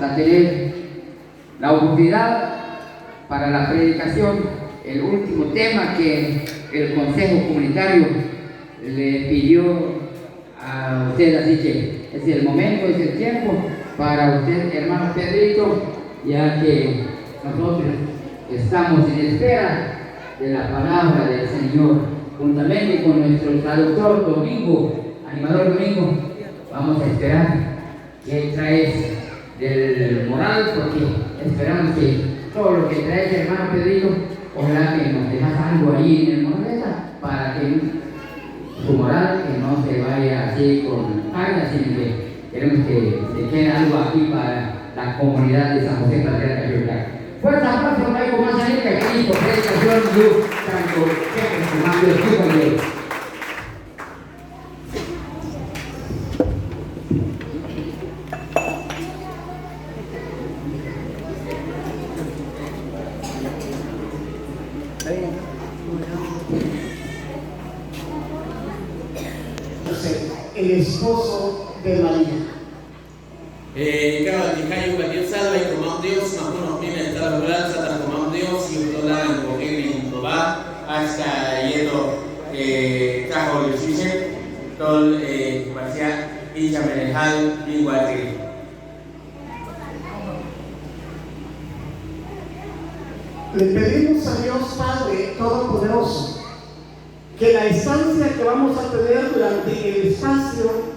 hasta tener la oportunidad para la predicación, el último tema que el Consejo Comunitario le pidió a usted. Así que es el momento, es el tiempo para usted, hermano Pedrito, ya que nosotros estamos en espera de la palabra del Señor, juntamente con nuestro traductor Domingo, animador Domingo. Vamos a esperar que traes del moral, porque esperamos que todo lo que traes, hermano Pedrito, ojalá que nos dejas algo ahí en el moraleta para que su moral que no se vaya así con carga, sino que queremos que se quede algo aquí para la comunidad de San José Patriarca Yucatán. Fuerza, aplauso, no hay como más ahí que aquí, por predicación, luz, tanto, que su mando es el esposo de María. Kalau dikayu bagi salwa itu mau Dios, maupun opini telah berbulan setelah mau Dios, itu lah yang mungkin mencoba hasta yaitu kahol Yesus, tol baca bisa menehal igual. Le pedimos a Dios Padre Todopoderoso que la estancia que vamos a tener durante el espacio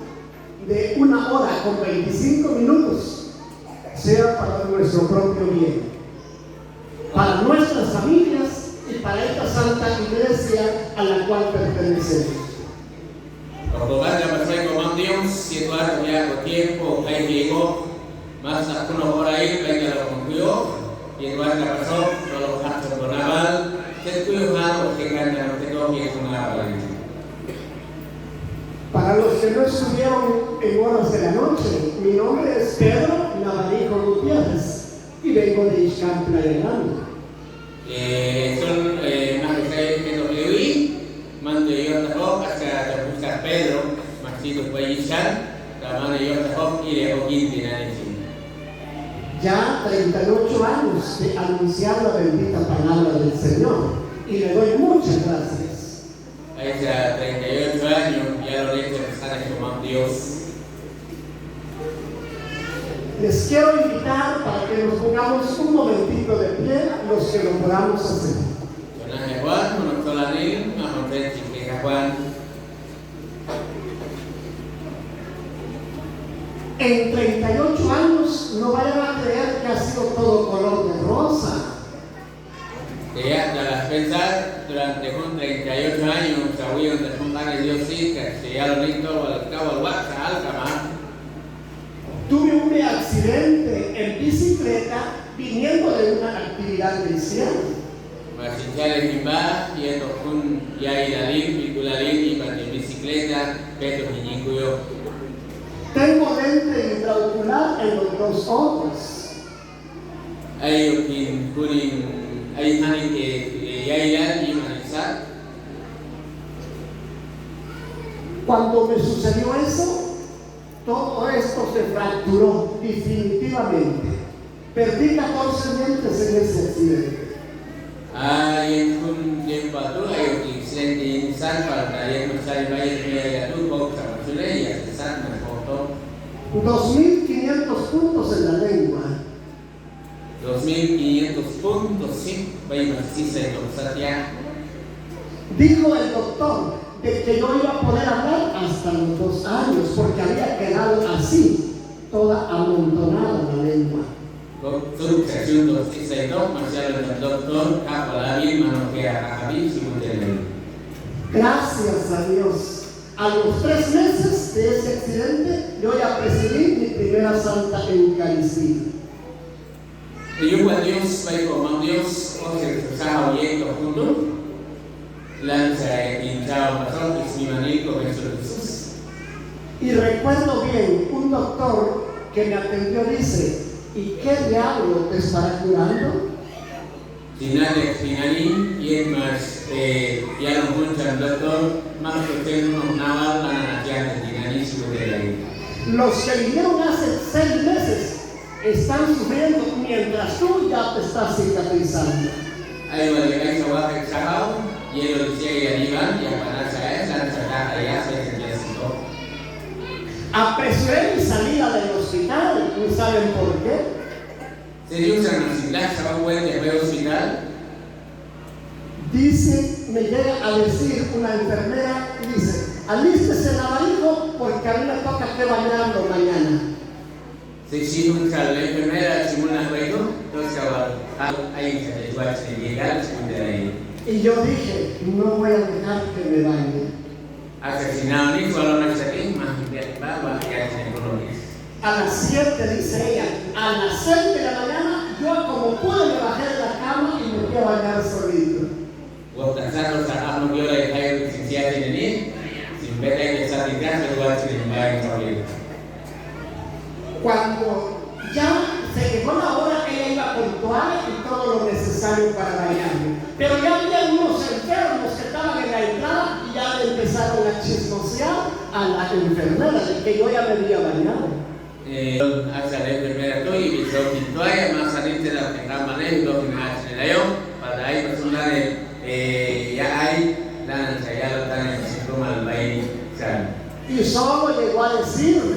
de 1 hora con 25 minutos sea para nuestro propio bien, para nuestras familias y para esta santa iglesia a la cual pertenecemos. Probar dapat saya komando situasi ya tiempo hay llegó más a una hora ahí baik kalau mengkuyo situasi dapat so kalau hak sebenarnya terkuyo harus dengan dalam tentu yang mengalami. Para los que no estuvieron en horas de la noche, mi nombre es Pedro Navarijo Gutiérrez y vengo de Ixcán, Playa Grande. Son más que saya Pedro Lewi, mando yo tahu hasta buscar Pedro, masih Ixcán, mando yo tahu y le oír de Ya 38 años de anunciar la bendita palabra del Señor y le doy muchas gracias. Hace 38 años ya lo he hecho empezar como Dios. Les quiero invitar para que nos pongamos un momentito de pie, los que lo podamos hacer. En 38 años no vayan a creer que ha sido todo color de rosa. Ya, dalam pensar durante 38 años, sabía donde fundan Dios sí, que ya lo listo, al cabo al WhatsApp, al camar. Tuve un accidente en bicicleta viniendo de una actividad cristiana. Masih cari hibah, ya tokun ya ilalin, pikulalin, iban de bicicleta, beto hinyikuyo. Tengo lente intraocular en los dos ojos. Ayo kin kuning. Hay gente que ya irá y analizar. Cuando me sucedió eso, todo esto se fracturó definitivamente. Perdí 14 dientes en ese accidente. Yang pun tiempo tu ayo accidente insan para yang mencari bayar biaya tu kau sama sudah ya insan foto. 2.500 puntos en la lengua. 2.500 puntos, sí, vaya justicia y constancia. Dijo el doctor de que no iba a poder hablar hasta los 2 años porque había quedado así, toda amontonada la lengua. Sesión justicia y todo, Marcelo el doctor, capaz bien, mano que acabé si muy bien. Gracias a Dios. A los 3 meses de ese accidente, yo ya presidí mi primera Santa Eucaristía. Y yo cuando Dios baik como Dios o se expresaba oyendo juntos, lanza entraba pasó y se manico con Jesús. Y recuerdo bien, un doctor que me atendió dice, ¿y qué diablo te estará curando? Finalin y es más, ya no mucho el doctor, más que usted no nada la nación de finalísimo de la vida. Los que vinieron hace 6 meses están sufriendo mientras tú ya te estás cicatrizando. Ay, bueno, hay que bajar el sábado, y el policía y arriba, y a parar a esa, la chacada allá, se sentía así. Apresuré mi salida del hospital, ¿y saben por qué? Se dio una necesidad, estaba bueno de ver hospital. Dice, me llega a decir una enfermera, dice, alístese el abanico porque a mí me toca que bañarlo mañana. Se hizo un la enfermera, se una juego, entonces ahí se le va a llegar, se de ahí. Y yo dije, no voy a dejar que me bañe. Asesinado ni solo no se aquí, más de baba, ya se conoce. A las 7, dice ella, a las 6 de la mañana, yo como pude me bajé de la cama y me fui a bañar solito. Vos pensando, a no quiero dejar licenciado en él, sin ver que está en casa, lo va a hacer en baño solito. Cuando ya se llegó la hora, ella iba con toalla y todo lo necesario para bañarme. Pero ya había unos enfermos que estaban en la entrada y ya le empezaron a chismosear a la enfermera de que yo ya me había bañado. Hasta la enfermera tú y mi toalla más salir de la gran manera y lo que más se le dio para ahí personas ya hay la ya lo están en el síndrome del baile. Y solo llegó a decirme,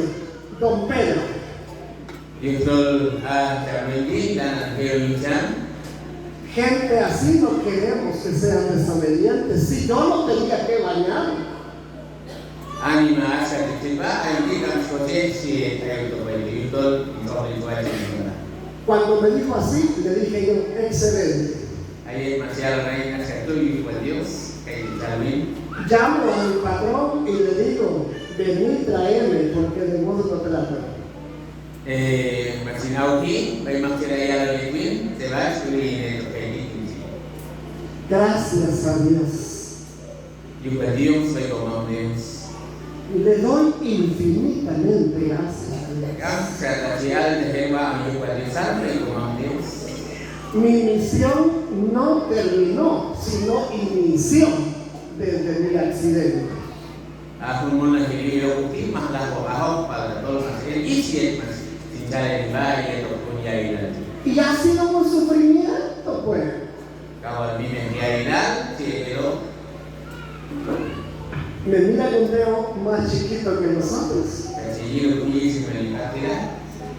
don Pedro, y esto hasta mi dan gente así no queremos que sean desobedientes. Si yo no tenía que bañar, anima hasta que te va a ir a escoger si el autobailito no le va a llegar. Cuando me dijo así, le dije yo, excelente. Ahí es demasiado reina, aceptó y fue Dios, que está bien. Llamo a mi patrón y le digo, vení, traeme, porque de modo no te la puedo. Marcinado aquí, va a imaginar allá la ley, se va a escribir en el país. Gracias a Dios. Yo pues Dios, soy como Dios. Le doy infinitamente gracias a Dios. Gracias a la ciudad de Jehová, yo pues Dios salve como Dios. Mi misión no terminó, sino inició desde mi accidente. A un mundo que vive aquí, más largo abajo para todos los que hicieron, sin dar el valle, lo que ya y ha sido un sufrimiento, pues. Acabo de mi realidad, sí, pero me mira un dedo más chiquito que nosotros.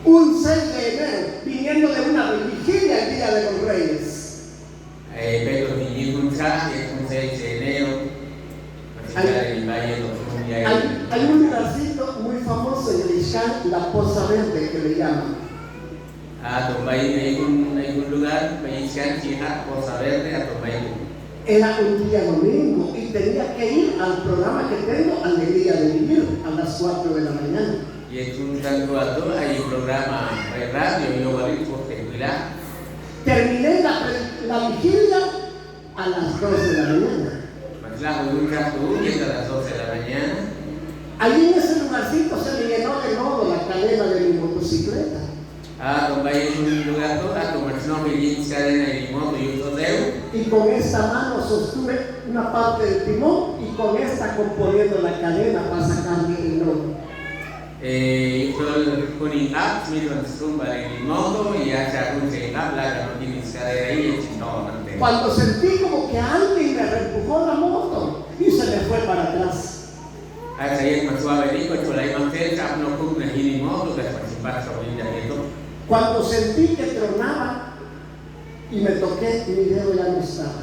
Un 6 de enero, viniendo de una vigilia el Día de los Reyes. Hay un lugarcito muy famoso en el Ixcán, la Poza Verde, que le llaman. Hay un lugar, Poza Verde, a Tombaí. Era un día domingo y tenía que ir al programa que tengo, Alegría de Vivir, a las 4 de la mañana. Y es un tanto alto, hay un programa de radio, yo voy a ir por tequila. Terminé la vigilia a las 2 de la mañana. Un rato huyendo a las 12 de la mañana. Allí en ese lugarcito se me llenó de lodo la cadena de mi motocicleta. Tombaí es un lugar a comercio de cadena de moto y un todeo. Y con esta mano sostuve una parte del timón y con esta componiendo la cadena para sacarme el lodo. Yo con INAP, mi tumba en moto y hacia un INAP, la no tiene cadena ahí, no. Cuando sentí como que alguien me reempujó la moto y se me fue para atrás. Cuando sentí que tronaba y me toqué, mi dedo ya no estaba.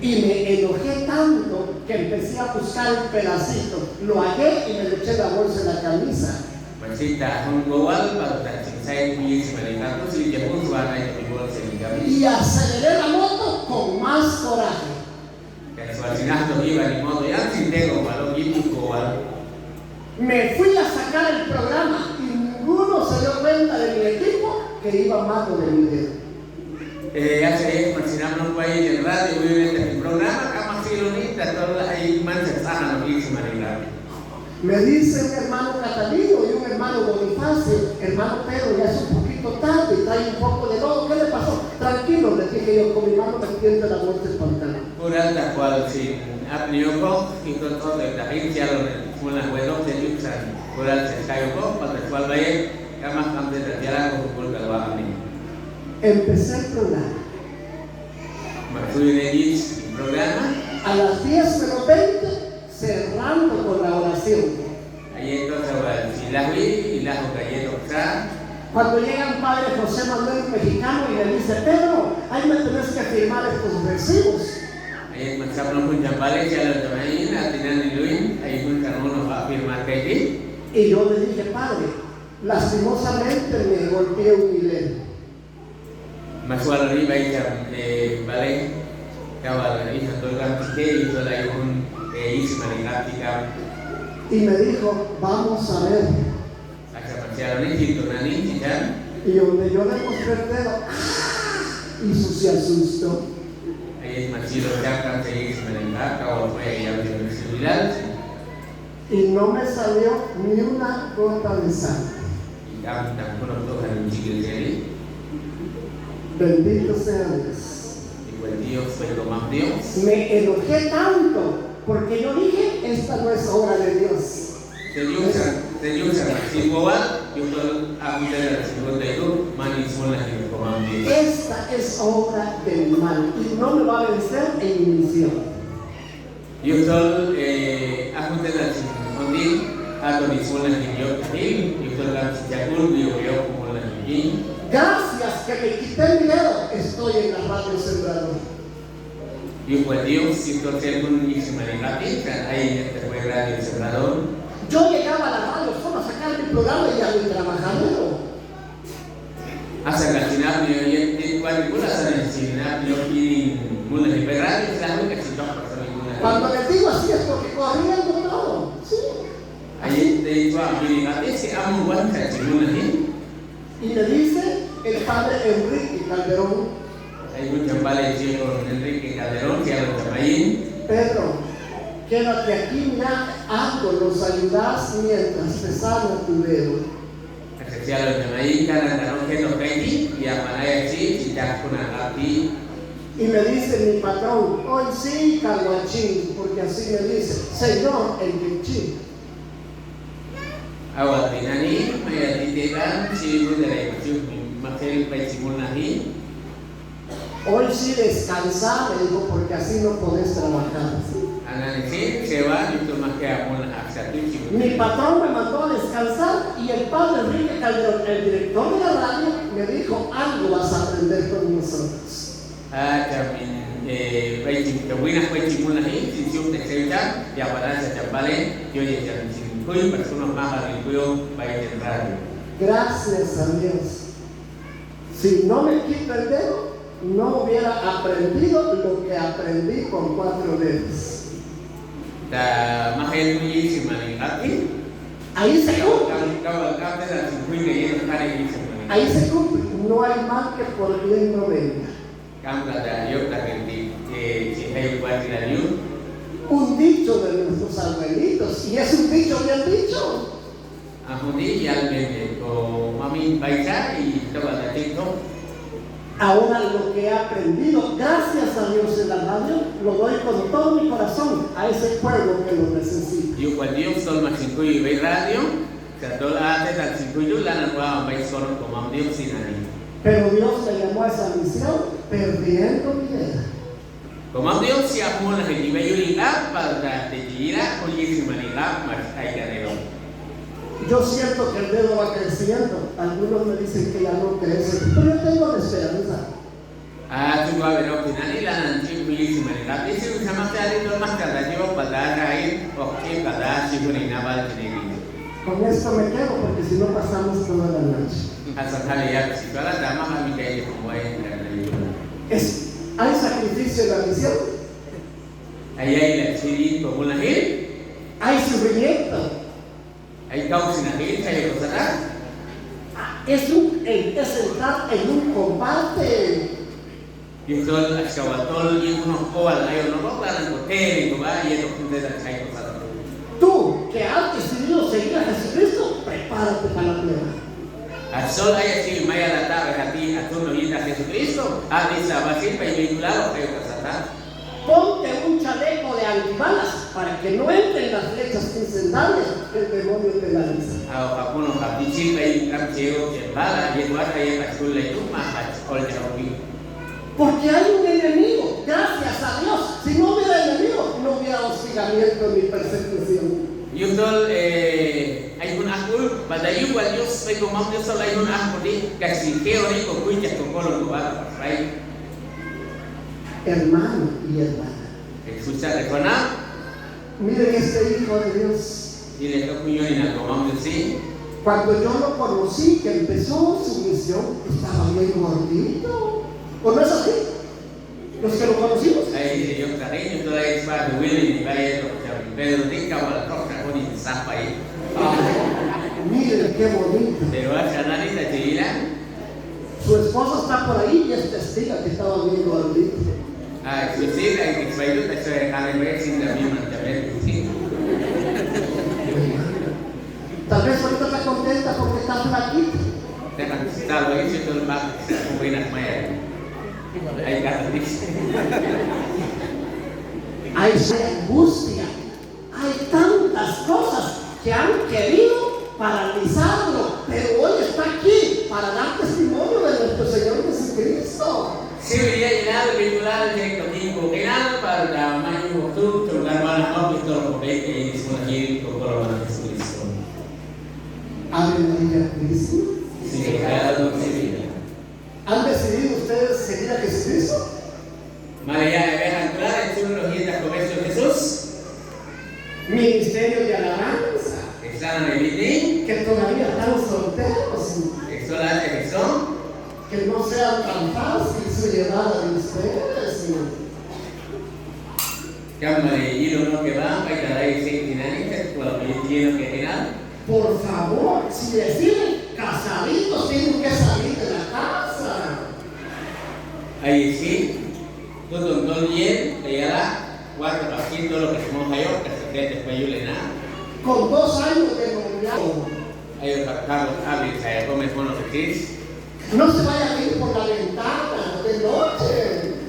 Y me enojé tanto que empecé a buscar un pedacito. Lo hallé y me le eché la bolsa en la camisa. Y aceleré la moto con más coraje. Me fui a sacar el programa y ninguno se dio cuenta de mi equipo que iba malo de mi dedo. Hace mencionamos un país en radio, en el programa, acá más filonista, todas ahí manchas sanas, no quise manejar. Me dice un hermano Catalino y un hermano Bonifacio, hermano Pedro, ya es un poquito tarde, trae un poco de lodo, ¿qué le pasó? Tranquilo, le dije yo, con mi mano me tiende la vuelta el pantalón. Por alta cual, sin apneo, y todo de la gente, ya lo las buenas de Yuxan, Kural se cae un poco, cual vaya, más cambio de tierra con el calvario. Empecé el programa. Programa. A las 10:20, cerrando con la oración. Ahí entonces, si la vi y la cuando llega un padre José Manuel mexicano y le dice, Pedro, ahí me tenés que firmar estos recibos. Ahí y yo le dije, padre, lastimosamente me golpeé un hilero. Y me dijo, vamos a ver. Y donde yo le mostré el dedo, y eso se asustó. Y no me salió ni una gota de sangre. Bendito sea Dios. Me enojé tanto porque yo dije, esta no es obra de Dios. Esta es obra del mal y no me va a vencer en mi misión. Gracias que me quité el miedo, estoy en la radio Sembrador. Yo llegaba a la radio solo a sacar mi programa y a mi trabajadero. Cuando les digo así es porque corriendo todo. Sí. Y me dice el padre Enrique Calderón, Pedro, quédate aquí, mira, algo nos ayudas mientras te sana tu dedo. Y me dice mi patrón, hoy sí, Caguachín, porque así me dice, Señor, el Quinchín. Hoy sí descansar, me dijo, porque así no podés trabajar. Mi patrón me mandó a descansar y el padre Enrique Calderón, el director de la radio, me dijo, algo vas a aprender con nosotros. Gracias a Dios. Si no me quito el dedo, no hubiera aprendido lo que aprendí con 4 dedos. Ahí se cumple. Ahí se cumple. No hay mal que por bien no venga. Un dicho de nuestros abuelitos, y es un dicho bien dicho. Ahora lo que he aprendido, gracias a Dios en la radio, lo doy con todo mi corazón a ese pueblo que lo necesita. Pero Dios me llamó a esa misión perdiendo mi vida. Yo siento que el dedo va creciendo. Algunos me dicen que ya no crece, pero yo tengo la esperanza. Con esto me quedo porque si no pasamos toda la noche. ¿Hay sacrificio en la misión? ¿Hay sufrimiento? Es entrar en un combate. Tú que has decidido seguir a Jesucristo, prepárate para la prueba. Ponte un chaleco de antibalas para que no entren las flechas incendiarias que el demonio penaliza. Porque hay un enemigo, gracias a Dios. Si no hubiera enemigo, no hubiera hostigamiento ni persecución. Yudol ay pun aku pada yu wal yusไปกับมันจะสลายมันaku di kasih keo ni ko kuy jak ko kolon ko ba right Hermano y hermana, escucha de kona miren este hijo de Dios. dile ko kuyo ni na ko mam si Cuando yo lo conocí, que empezó su misión, estaba bien gordito. ¿O no es así? Los que lo conocimos. ay yo cariño toda es para de Willy ni vaya to Pedro ni ka wal ko ka ko ni sa pa ahí Miren qué bonito. pero a chanani ta chila Su esposa está por ahí y es testigo que estaba bien gordito. ah sí sí la que bailo ta se cara ver sin la misma también sí Tal vez ahorita está contenta porque está flaquita. Dejan estar ahí si todo el más como viene maya hay garantías Hay angustia. Hay tantas cosas que han querido paralizarlo, pero hoy está aquí para dar testimonio de nuestro Señor Jesucristo. si veía llenado el vinculado de domingo llenado para la mañana tú tu hermana no visto lo que es una aquí con corona de Jesucristo Ave María Cristo. sí cada uno se vive ¿Han decidido ustedes seguir a Jesucristo? María de Bejan Clara en su logieta comercio Jesús Ministerio de alabanza, están en el meeting que todavía están solteros, esto la de Jesús que no sea tan fácil su llevada de ustedes. Cama de hilo no que va, para que la de dinámica, cuando lleno que tiene. Por favor, si deciden casaditos, tienen que salir de la casa. Ahí sí, todo bien, le dará 4 pasitos lo que se moja yo, que se cree después yo le nada. Con 2 años de noviazgo, Hay otros carros, hábiles, hay comes buenos feliz. no se vaya a ir por la ventana de noche.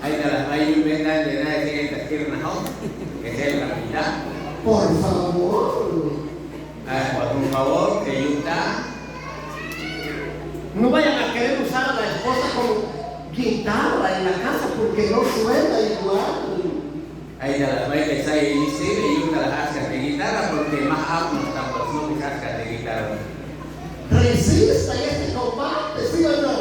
Hay de las hay un ventana de nada que hay que hacer una home, que es el capitán. Por favor, Por favor, que ayuda. no vayan a querer usar a la esposa como guitarra en la casa porque no suena igual. Hay de las bailes hay y sí, le ayuda las ascas de guitarra porque más apto están por su ascas de guitarra. Resista este combate, ¿sí o no?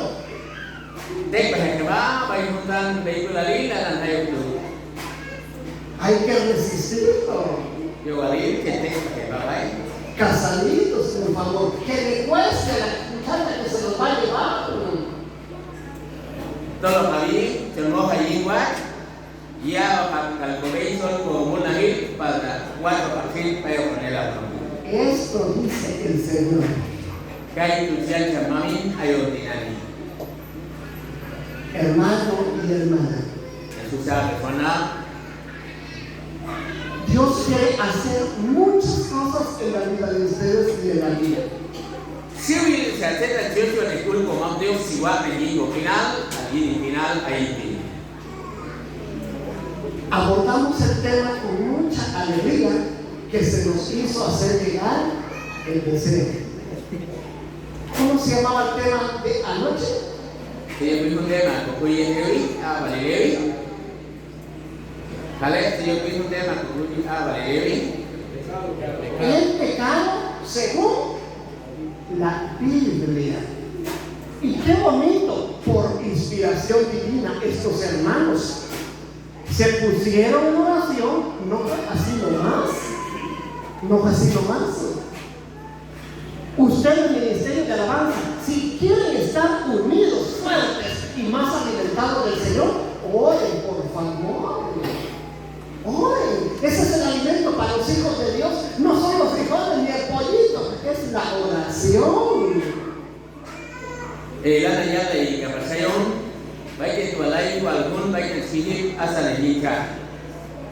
Dek bahaya ba, bayi hutan vehículo lila dan tayo tu. Hay que resistirlo. Yo alil que dek bahaya ba bay. Casaditos, por favor, que le cueste a la muchacha que se los va a llevar. Tolong kami, contoh haji buat, ia kalau kau sol kau munahil pada buat vaksin payo kanela kami. Esto dice el Señor. Kaya tujuan kami ayo tinani. Hermano y hermana, Susah berfana. Dios quiere hacer muchas cosas en la vida de ustedes y en la vida. Si se acepta el Dios en el culto como Dios si va a venir final, allí final ahí. Abordamos el tema con mucha alegría que se nos hizo hacer llegar el deseo. ¿Cómo se llamaba el tema de anoche? Saya beri tema kepada Dewi, abang Dewi. Kalau saya beri tema kepada abang Dewi. El pecado según la Biblia. Y qué bonito, por inspiración divina, estos hermanos se pusieron en oración, no así nomás, no así nomás. Ustedes, el Ministerio de Alabanza, si quieren estar unidos, fuertes y más alimentados del Señor, oren, por favor. Oren. Ese es el alimento para los hijos de Dios. No son los frijoles ni el pollito, es la oración. Lana ya de kapasayon, baik itu alai walaupun baik sihir asal nikah.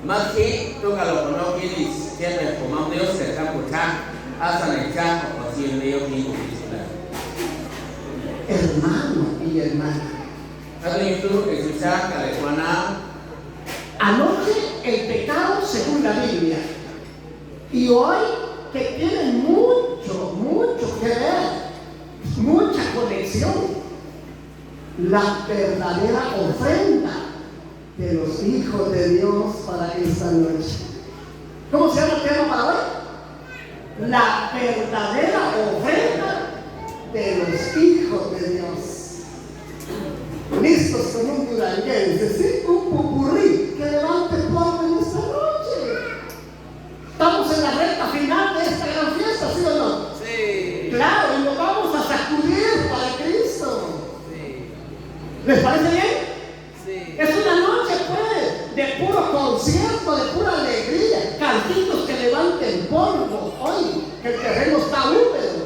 Maka tu kalau kono ini siapa komam Dios serta putra asal nikah o si Dios ni Kristus. Hermano y hermana, Kalau itu susah kalau mana anoche el pecado según la Biblia. Y hoy que tiene mucho que ver, mucha conexión, la verdadera ofrenda de los hijos de Dios para esta noche. ¿Cómo se llama el tema para hoy? La verdadera ofrenda de los hijos de Dios. Listos con un duranguense, ¿sí? Un popurrí que levante polvo en esta noche. Estamos en la recta final de esta gran fiesta, ¿sí o no? Sí. Claro, y nos vamos a sacudir para Cristo. Sí. ¿Les parece bien? Sí. Es una noche, pues, de puro concierto, de pura alegría. Cantitos que levanten polvo hoy, que el terreno está húmedo.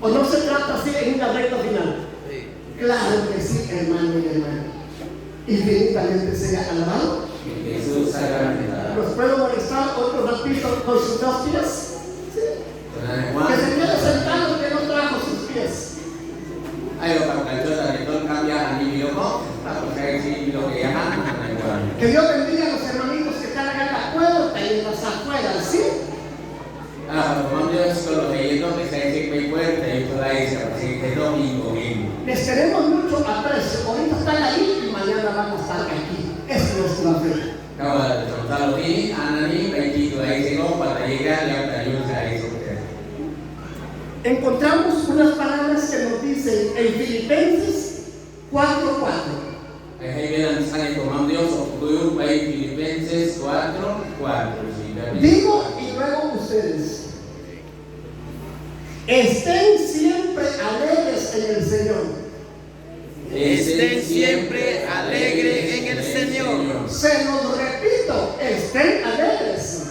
¿O no se trata así en una recta final? Sí. Claro que sí, hermano y hermana. Infinitamente sea alabado. Jesús sacramentado. ¿Los puedo molestar otro ratito con sus dos pies? Sí. Que se quede sentado el que no trajo sus pies. Ayo kapkachota itu kambia ani biloko, tak percaya si bilo que llaman. Que Dios bendiga a los hermanitos que están acá en la puerta y en las afueras, ¿sí? Como Dios con los leyendo que se dice que puerta y toda esa, así que domingo mismo. Les tenemos mucho aprecio. Ahorita están ahí y mañana van a estar aquí. Es nuestra fe. Kalau contoh ini, anak ini baik itu ahí se go para llegar y hasta yo ahí sobre. Encontramos unas palabras que nos dicen en Filipenses 4:4. Ahí vienen sangue como Dios ocurrió baik Filipenses 4:4. Digo y luego ustedes. Estén siempre alegres en el Señor. Estén siempre alegres en el Señor. Se los repito, estén alegres.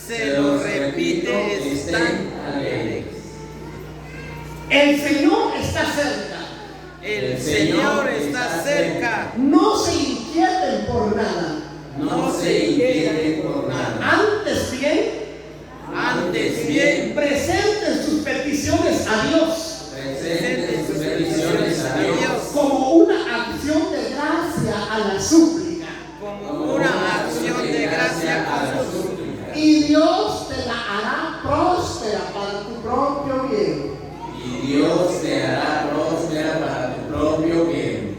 Se lo repito, están alegres. El Señor está cerca. El Señor está cerca. No se inquieten por nada. No se inquieten por nada. Antes bien, presenten sus peticiones a Dios Presenten sus peticiones a Dios como una acción de gracia a la súplica. Como una acción de gracia a la a Jesús. súplica. Y Dios te la hará próspera para tu propio bien. Y Dios te hará próspera para tu propio bien.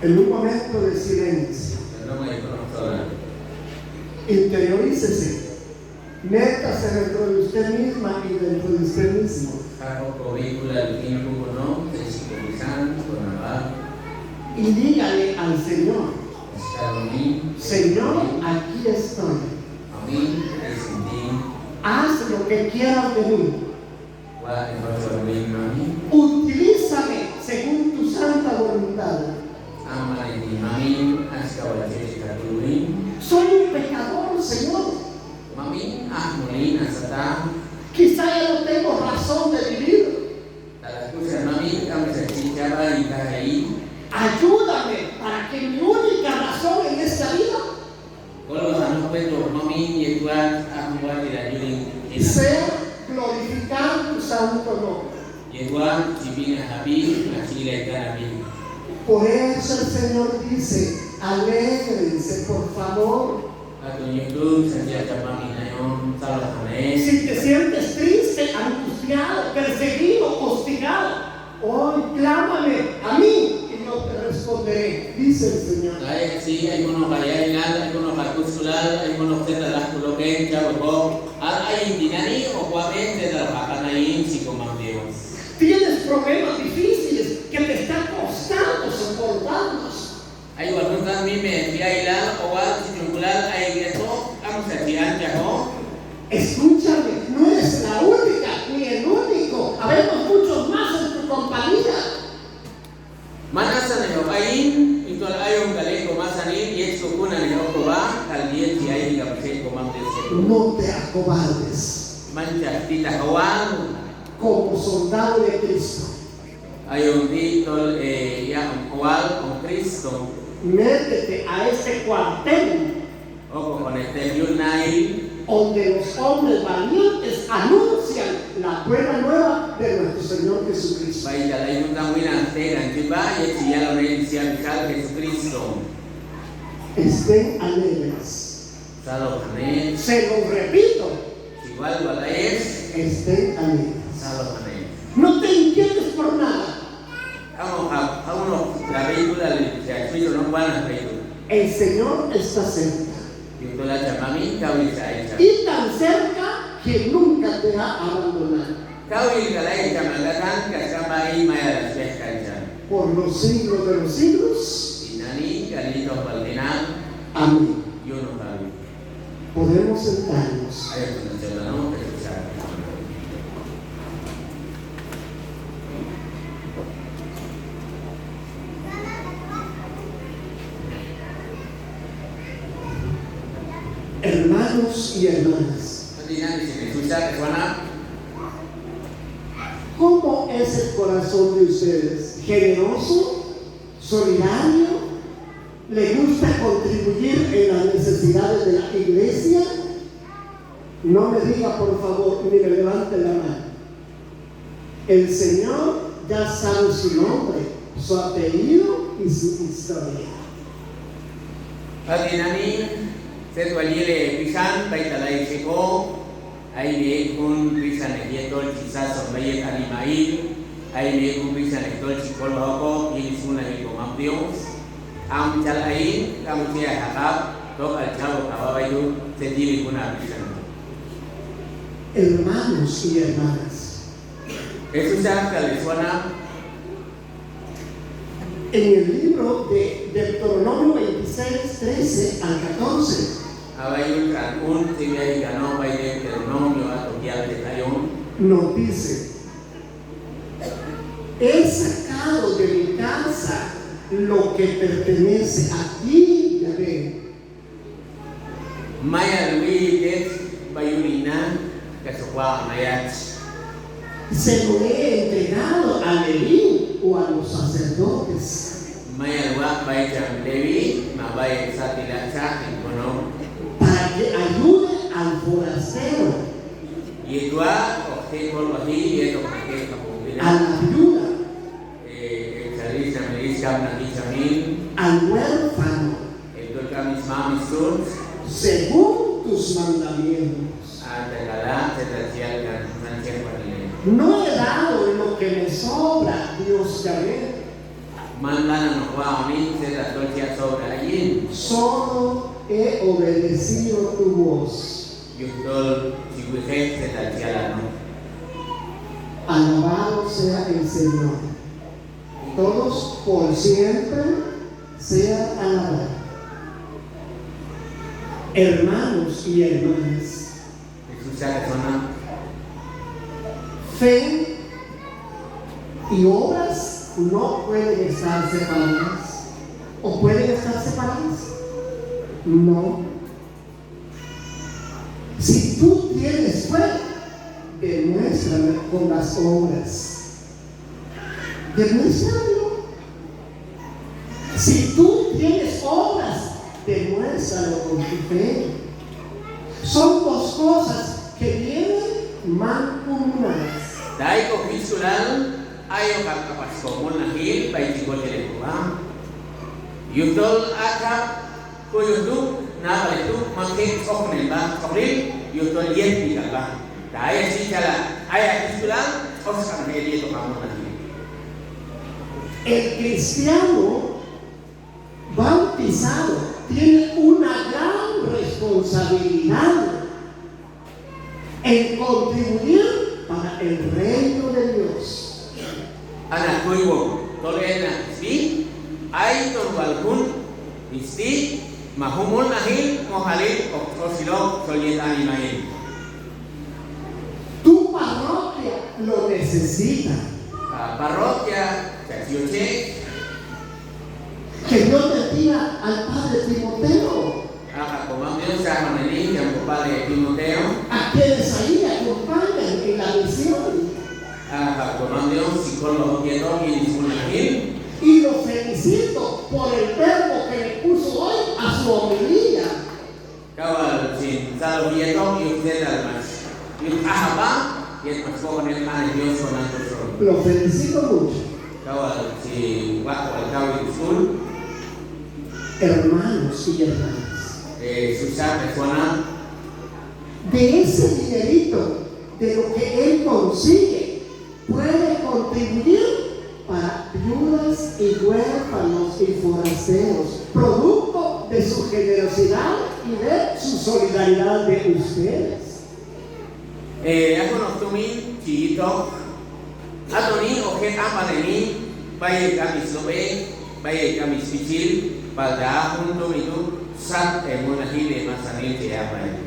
En un momento de silencio, No me conozco. interiorícese, métase dentro de usted misma y dentro de usted mismo. Hago covícula del tiempo no, te psicologizando con abajo. Y dígale al Señor: Está en mí. Señor, aquí estoy. A mí es en ti. Haz lo que quieras de mí. Gua en nuestro reino a mí. Utilízame según tu santa voluntad. Ama en ti. Mami, hasta ahora chica turin. Soy un pecador, Señor. Mami, molina sata. Quizá ya no tengo razón de vivir. A las cosas mami, kami se chichaba y caí. Ayúdame para que mi única razón en esta vida Kalau anak pedo mami y Tuhan aku buat tidak juling. sea glorificar tu santo nombre. Y Tuhan jibina habis, nasi lekan habis. Por eso el Señor dice: alégrense, por favor. Atau YouTube senjata mami nayon salah aneh. Si te sientes triste, angustiado, perseguido, hostigado, hoy clámame a mí y yo te responderé, dice el Señor. Ay, sí, hay unos bayainal, hay unos bakusulal, hay unos tetalas kuloken, chaboko. Hay dinani o cuamente trabajan ahí si como Dios. Tienes problemas difíciles que te están costando soportarlos. Hay algunos también me fiailan o al circular hay eso, vamos a tirar ya. Escúchame, no eres la única ni el único. Habemos muchos más en tu compañía. Mana sana yo kain itu ayong kaleko masani yet sukuna ni okoba kalian si ay ka pese ko mamte se No te acobardes. mancha tita kawan Como soldado de Cristo, ayong ditol ya owal con Cristo métete a este cuartel o con este yunai donde los hombres valientes anuncian la buena nueva de nuestro Señor Jesucristo. bai dalai nutang winante dan tiba yet si yalo ne sia misal Jesucristo Estén alegres. Salo Hanes, Se lo repito, igual Balaes, estén alegres. Salo Hanes. No te inquietes por nada. Kamu la película le escrito no buenas películas. El Señor está cerca. Y tú la chamami, kau bisa hecha. Y tan cerca que nunca te ha abandonado. Kau bisa hecha mengatakan kaskamai maya las pesca. Por los siglos de los siglos. Inani kalito baldenam. Amén. Yo no sabía. Podemos sentarnos. Ayo kita jalan ke sana. Hermanos y hermanas, Nanti di sini susah ke sana. ¿cómo es el corazón de ustedes? ¿Generoso? ¿Solidario? ¿Le gusta contribuir en las necesidades de la iglesia? No me diga por favor, ni me levante la mano. El Señor ya sabe su nombre, su apellido y su historia. Pagi nani setualiele pisan baitalai seko ai kun pisan etol cisa sampai animai ai kun pisan etol cikol hoko ini sunah itu mampios am calai kamu cia hakap tok al chavo kawa itu sendiri kuna pisan. Hermanos y hermanas, Eso ya que le suena en el libro de Deuteronomio 26, 13 al 14, Abayun Rakun, Tibia y Ganó, Baile, Deuteronomio, Atoquial de Tayón, nos dice: he sacado de mi casa lo que pertenece a ti, Yahvé. Maya Luis, Bayunina, Casopua, Mayach, Se lo he entregado a Leví o a los sacerdotes Maya Luak, Bayam Levi, Mabay Satilacha, Kono, para que ayude al forastero, Yedua, Ojeco, Bají, Yeto, Maque, a Capumina, la viuda, Exalisa, Melissa, Nakichamin, al huérfano, el Dolcamis Mamis Sur, según tus mandamientos. Atacalá, Tetachial, Cananche, Panile. No he dado lo que me sobra, Dios Yahvé. Mandan a Nohuami, Tetachial sobre allí. Solo he obedecido tu voz. Yutol, Chihuije, Tetachial, ¿no? Alabado sea el Señor. Todos por siempre sean alabados. Hermanos y hermanas, Escucha que suena. fe y obras no pueden estar separadas. ¿O pueden estar separadas? No. Si tú tienes fe, demuéstrame con las obras. Demuéstralo. Si tú tienes obras, demuéstralo con tu fe. Son dos cosas que vienen mancomunadas. Daiko visual, ayo kapas komun nahil, baik jiko teletua. Yutol akap, kuyutu, na balitu, makin koknen ba, kokril, yutol yen pikal ba. Daya si cala, ayat visual, oskan media to kamun nahil. El cristiano bautizado tiene una gran responsabilidad en contribuir para el reino de Dios. Anak kuiwo, tolena si, ay ton balkun, isti, mahumul nahil, mohalil, oksilo, solietani mahil. Tu parroquia lo necesita. Parroquia, Chachioche, Que Dios bendiga al padre Timoteo, Comandante San Manelín, que compadre Timoteo, a quienes ahí acompañan en la misión. Comandante psicólogo Quieto y Disunahil, Y lo felicito por el verbo que le puso hoy a su homilía. Kawal Sin, Salo Quieto y usted además. Y Ahaba, y es más poco en el pan de Dios con Antosol. Lo felicito mucho. Kawal Si, Waco al Kawi Sul, Hermanos y hermanas, susah persona. De ese dinerito, de lo que él consigue, puede contribuir para viudas y huérfanos y forasteros, producto de su generosidad y de su solidaridad de ustedes. Ako noktumin chito. Atoni oket amaneni bayi kami sobe bayi kami sicil pada untuk itu sat emunahile masanil tiapay.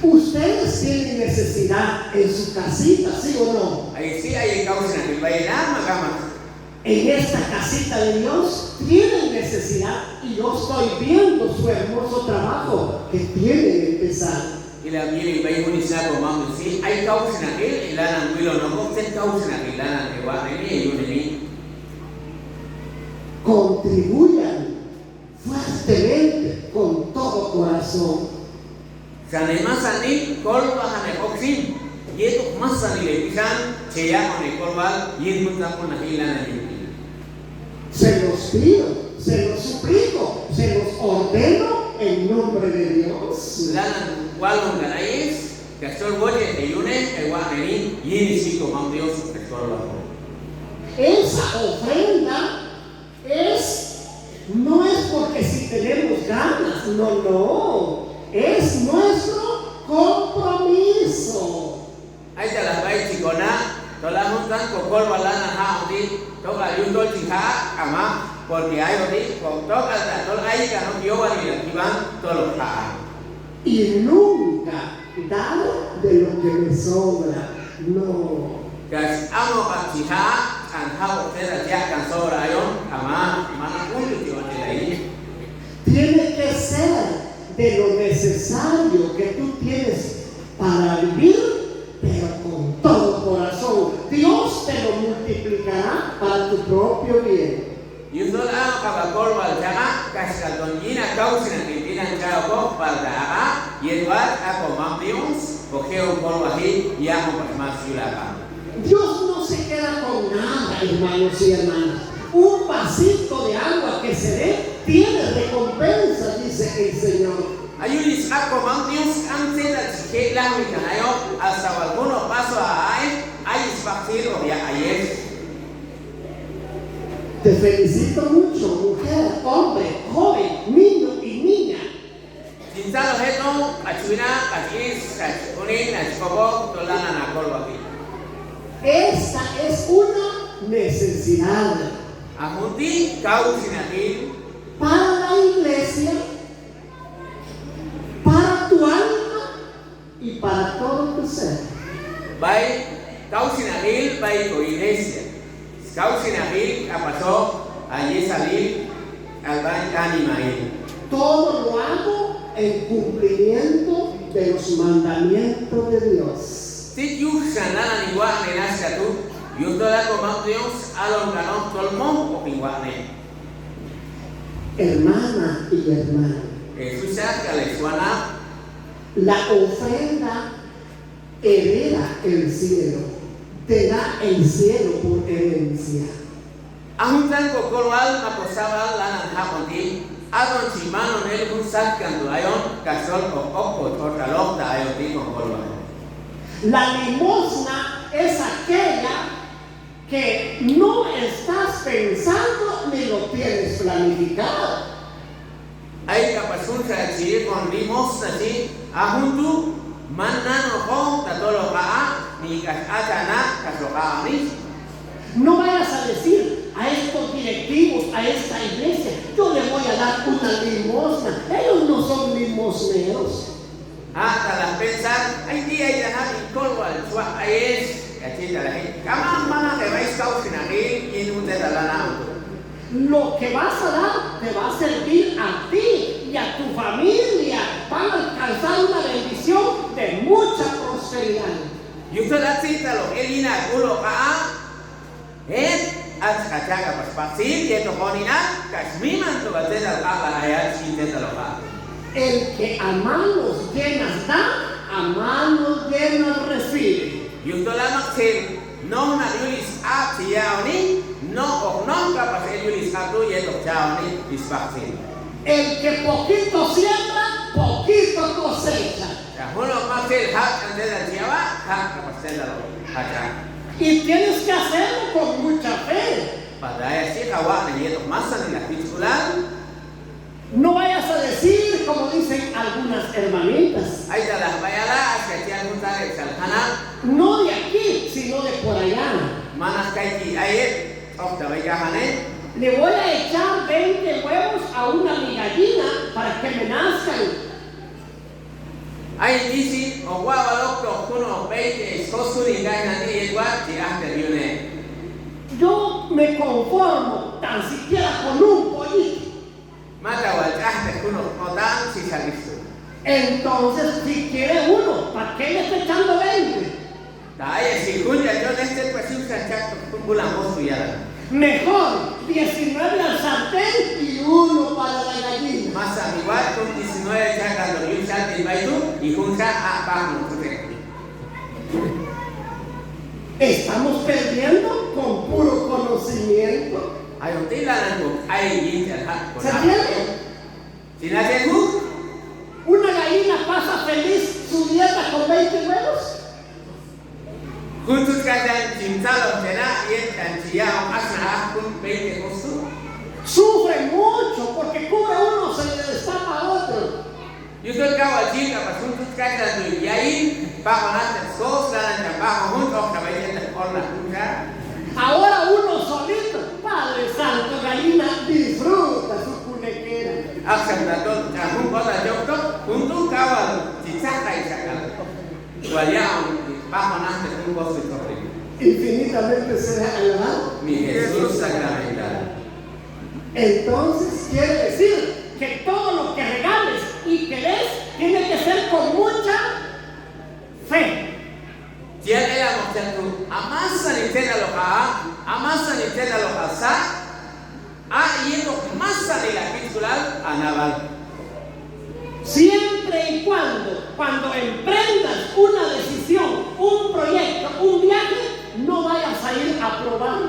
Ustedes tienen necesidad en su casita, ¿sí o no? Ay sí ay kausin akil bayi na magamak. En esta casita de Dios tienen necesidad y yo estoy viendo su hermoso trabajo que tienen empezado. Ila mili bayi hunisa ko mamu si ay kausin akil ilana wilo no sen kausin akil ilana ewa ini yunini. Contribuyan fuertemente con todo corazón. Sanai masani kol bahane oksin yetuk masani lepisan cheya one kolbal yid mutakun ilana yunini. Se los pido, se los suplico, se los ordeno en nombre de Dios. Lanan walong ganayes, castor boye de yune, ewa neni, yini siko mam Dios, castor bajo. Esa ofrenda no es porque si tenemos ganas, no, es nuestro compromiso. Ahí te las vais chicona, todas juntas con col balana haudi, toca yundo chica, ama, porque hay odi, con toca todo ahí que no yo van y van todos los pa. Y nunca dar de lo que me sobra, no. Gas amo a chica, an hao tera ya can sobra ayon, ama, mana uno yo ante ahí. Tiene que ser de lo necesario que tú tienes para vivir, pero con todo corazón. Dios te lo multiplicará para tu propio bien. Yusol ang kabakol wal jaga kaskalton yina kausin ang pimpinan ko palda yedwat ako mamdions kokeo kol wahi yang pasmasyulakan. Dios no se queda con nada, hermanos y hermanas. Un vasito de agua que se dé tiene recompensa, dice el Señor. Ayunis ako mamdions ang sila chike lang kanayo hasta alguno paso ay isbaktir o ya ayes. Te felicito mucho, mujer, hombre, joven, niño y niña. Sinsalo heto achuina kachis kachunin achkobo tolana na kol wahi. Esta es una necesidad Amunti kausin akil para la iglesia, para tu alma y para todo tu ser. Baik kausin akil baik ko iglesia. Kausin akil kapasok allí salir al baño animail. Todo lo hago en cumplimiento de los mandamientos de Dios. Si yuk sanana ni wa menas katu, yuk tola komam Dios alon kanon tolmo o pingwane. Hermana y hermano, Susah kalesuana la ofrenda hereda el cielo, te da el cielo por herencia. ahuntan kokolwal maposabal lanan haponti, adon chimano nel hunsat kandu ayon kasol o okko tortalok ta ayoti kokolwal. La limosna es aquella que no estás pensando ni lo tienes planificado. Ay kapasun sa chiri kon limos nasi ahuntu manano ko tatolo kaa ni kasatana kasoka amis. No vayas a decir a estos directivos, a esta iglesia, yo le voy a dar una limosna. Ellos no son limosneros. Hasta las pensar, ay día y la y colwal chua ayes, cachita la gente. Kama mana que vais causin aquí y un de la Lo que vas a dar te va a servir a ti y a tu familia. Van a alcanzar una bendición de mucha prosperidad. Y usted la cita lo que lina culo kaa, as kachaga pas pasil y esto ponina, kasmiman tu bater al kaba ayat sin de lo ka. El que a manos llenas da, a manos llenas recibe. Y usted la maxil, no na yulis a tiyaoni, no o no kapas el yulis a tu y esto chaoni is pasil. El que poquito siembra, poquito cosecha. Y tienes que hacerlo con mucha fe. No vayas a decir como dicen algunas hermanitas. No de aquí, sino de por allá. Le voy a echar 20 huevos a una mi gallina para que me nazcan. Yo me conformo tan siquiera con un pollito. Entonces, si quiere uno, ¿para qué le está echando 20? Mejor 19 al sartén y uno para la gallina. Estamos perdiendo con puro conocimiento. ¿Se entiende? Una gallina pasa feliz su dieta con 20 huevos. Sufre mucho porque cubre uno, se le destapa a otro. Ahora uno solito, Padre Santo, gallina, disfruta su cunequera. Infinitamente será alabado mi Jesús sacramental. Entonces quiere decir que todo lo que regales y que des tiene que ser con mucha fe. Siempre y cuando emprendas una decisión, un proyecto, un viaje, no vayas a ir a probar.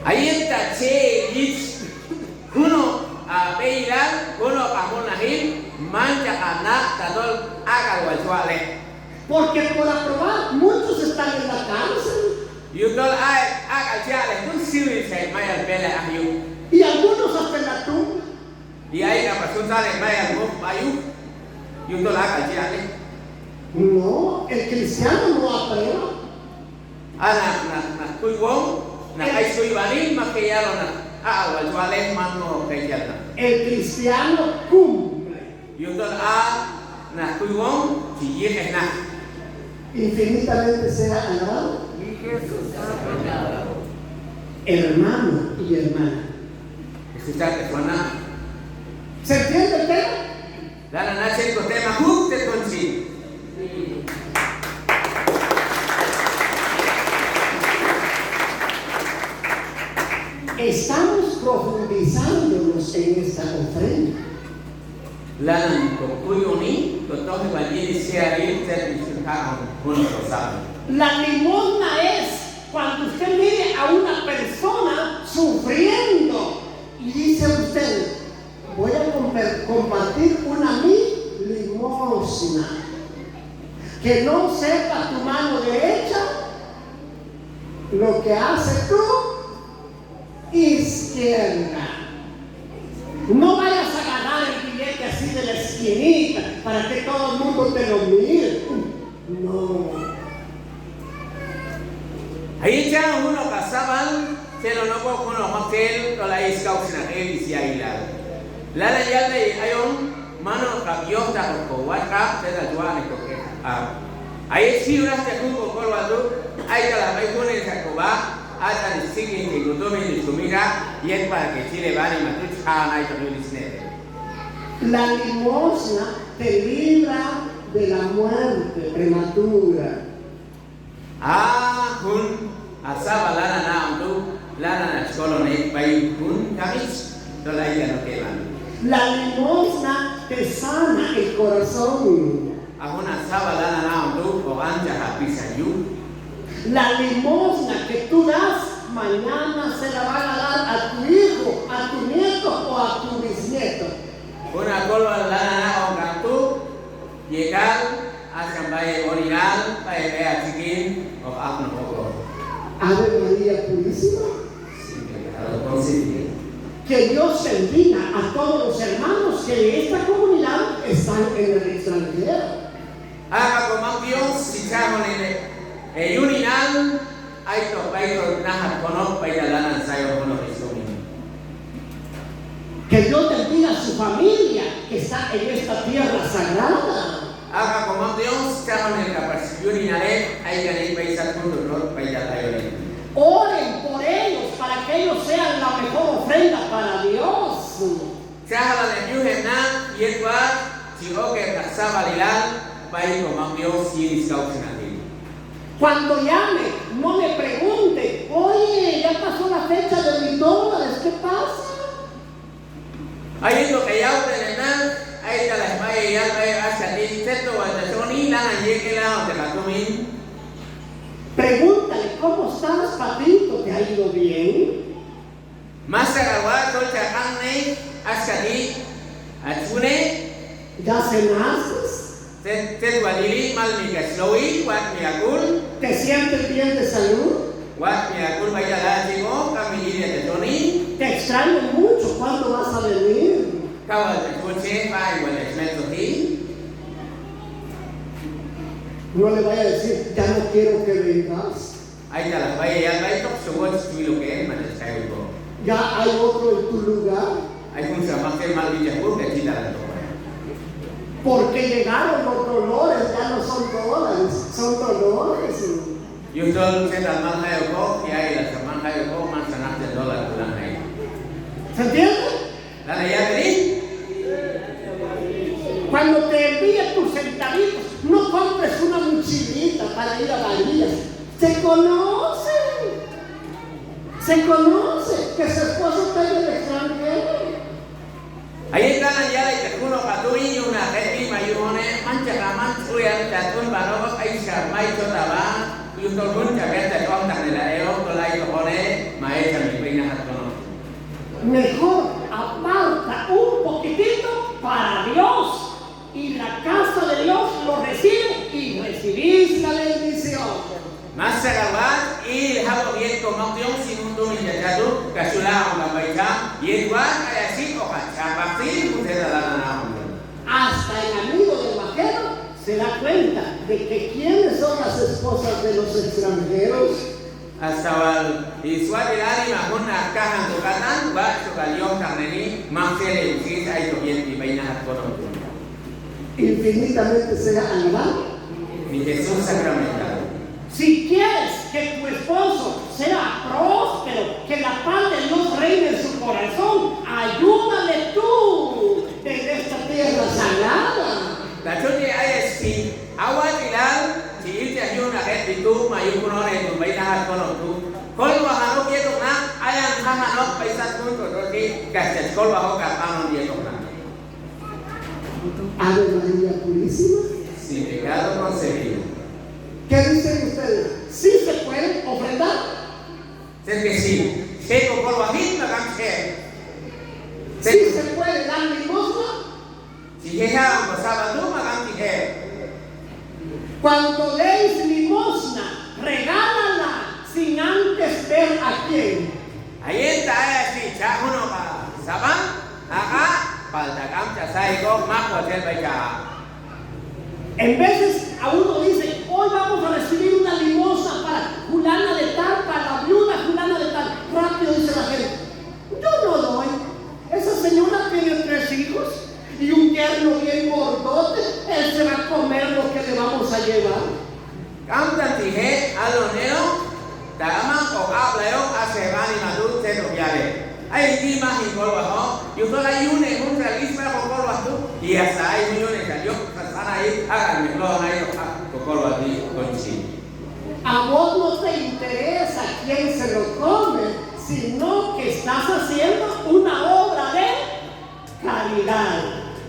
Ahí está uno a beilar, uno a monahil, mancha a tadol agal. Porque por aprobar muchos están en la cárcel. Y algunos hasta en la tumba. No, el cristiano no aprueba. El cristiano cumple. Infinitamente sea alabado. Hermano y hermana. ¿Se entiende el tema? Estamos profundizándonos en esta ofrenda. La limosna es cuando usted mire a una persona sufriendo y dice usted, voy a compartir una mi limosna. Que no sepa tu mano derecha lo que hace tu izquierda. No vayas a ganar el billete así de la esquinita para que todo el mundo te lo mire. No. Ahí ya uno casaban, se lo no puedo uno hotel o la isca o sin aquel y si hay la ya de hay un mano capiota o cobarca se la tuan y toque. Ahí sí una se tuvo por lo hay que la hay con el sacoba hasta el siguiente que tú me dices mira y es para que Chile van y matuch a hay también el La limosna te libra de la muerte prematura. Kun asaba lana na untuk lana na sekolah naik bayi kun kamis dolai ya no keban. La limosna te sana el corazón. Ahun asaba lana na untuk orang jahat bisa yu. La limosna que tú das mañana se la van a dar a tu hijo, a tu nieto o a tu bisnieto. nieto. Una colva lana on cantu, llegar a Sambay Origal, para ver chiquín o apno poco. Ave María Purísima. Sin pecado concebido. Que Dios bendiga a todos los hermanos que en esta comunidad están en el extranjero. Haga como Dios, si chamo en urinal, hay to paito nahat kono, paita lana ensayo kono resumi. Que Dios bendiga a su familia que está en esta tierra sagrada. Haga como Dios, chamo en el capas urinale, hay que ir paisa kono, paita layo. Oren por ellos para que ellos sean la mejor ofrenda para Dios. Chahala de Yuhena, Yetwa, Chiroke, Kasaba Lilal, paito como Dios y discaucionati. Cuando llame, no me pregunte, oye, ya pasó la fecha de mis dólares, ¿qué pasa? Ahí lo que ya ustedes ahí está la espalda ya va hacia ti, teto o el tesoni, la llegue la de la comida. Pregúntale, ¿cómo estás, papito? ¿Te ha ido bien? Más agarrado, colcha carne, hacia ti, achune, ¿Ya cenaste? te guadili, mal mi casloí, guat mi agul, ¿Te sientes bien de salud? guat mi agul, vaya la chico, camille de tesoni, Te extraño mucho, ¿cuándo vas a venir? cabal de coche, va igual de esmeto ti. No le vaya a decir, ya no quiero que vengas. Ahí está la vaya, ya va y todo, seguro si lo que es, más descargo. Ya hay otro en tu lugar. Hay un más que mal dicho, que quita la toca. Porque llegaron los dolores, ya no son dólares, son dolores. Yo estoy diciendo al más de y ahí la semana de más sanaste el dólar por la ley. ¿Se entiende? ¿La ley ya vení? Cuando te envíe tus centavitos, no compres una mochilita para ir a Bahía. Se conocen que su esposo está en el extranjero. Ahí está la ya de que uno patú y una gente mayone, mancha raman, suya, tatun, barro, ahí se arma y chotaba, y un tolcún que había te contan de la eo, con la hijo pone, maestra mi peina hatono. Mejor aparta un poquitito para Dios. Y la casa de Dios lo recibe y recibís la bendición. Más se agarrar y dejado bien como Dios sin un don y ya tú, que su lado la baita, y igual que así, o partir, usted la nada. Hasta el amigo del vaquero se da cuenta de que quiénes son las esposas de los extranjeros. Hasta el y su ánima con una caja en tu catán, va su galeón carnení, más que le usís ahí tu bien y peina hatono. Infinitamente sea alabado. Mi Jesús sacramentado. Si quieres que tu esposo sea próspero, que la paz de Dios reine en su corazón, ayúdale tú en esta tierra sagrada. La chute hay si agua tirar, si irte a una red y tú, mayuno en tu baita con tú. Colba hano quiero na, hayan hano paisas punto, porque casas colba o capano y esto. Ave María Purísima. Sin pecado concebido. ¿Qué dicen ustedes? ¿Sí se puede ofrendar? Sé que sí. Sé que por bajito la canché. ¿Sí se puede dar limosna? Si llega a pasar tú, me canché. Cuando deis limosna, regálala sin antes ver a quién. Ahí está, así, ya uno para saban, acá. Falta camcha saigo más hotel baita. En veces a uno dice, hoy vamos a recibir una limosna para fulana de tal, para la viuda fulana de tal. Rápido dice la gente, yo no doy. Esa señora tiene 3 hijos y un yerno bien gordote. Él se va a comer lo que le vamos a llevar. Camcha tije, aloneo, dama o hableo, hace van y madu, te lo viale. Hay climas y colbas, yo solo hay un realismo con colbas tú, y hasta hay millones de Dios que están ahí, háganme, lo han ido con colbas con sí. A vos no te interesa quién se lo come, sino que estás haciendo una obra de caridad.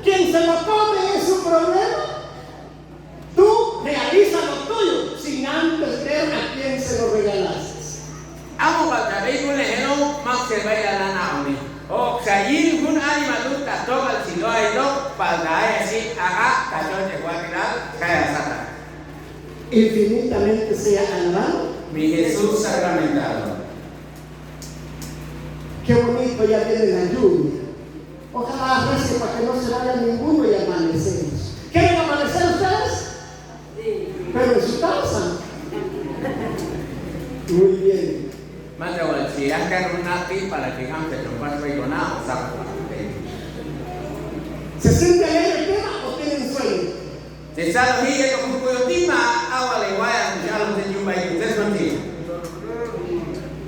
Quien se lo come es su problema. Tú realiza lo tuyo sin antes ver a quién se lo regalaste. Amo para vehículos, no más se vaya la nave. O sea, allí un ánima duda, Padre, así, haga, cayó, llegó a quedar, cae a Satan. Infinitamente sea alabado. Mi Jesús sacramentado. Qué bonito, ya viene la lluvia. Ojalá rece para que no se vaya ninguno y amanecemos. ¿Quieren amanecer ustedes? Sí. Pero en su casa. Muy bien. Manda igual, si has quedado un nati para que cante con más reigonado, ¿sabes? ¿Se siente alegre el tema o tienen sueño? Se sabe que yo como cuyo tima, agua le voy a escuchar los de Yuma y ustedes contigo.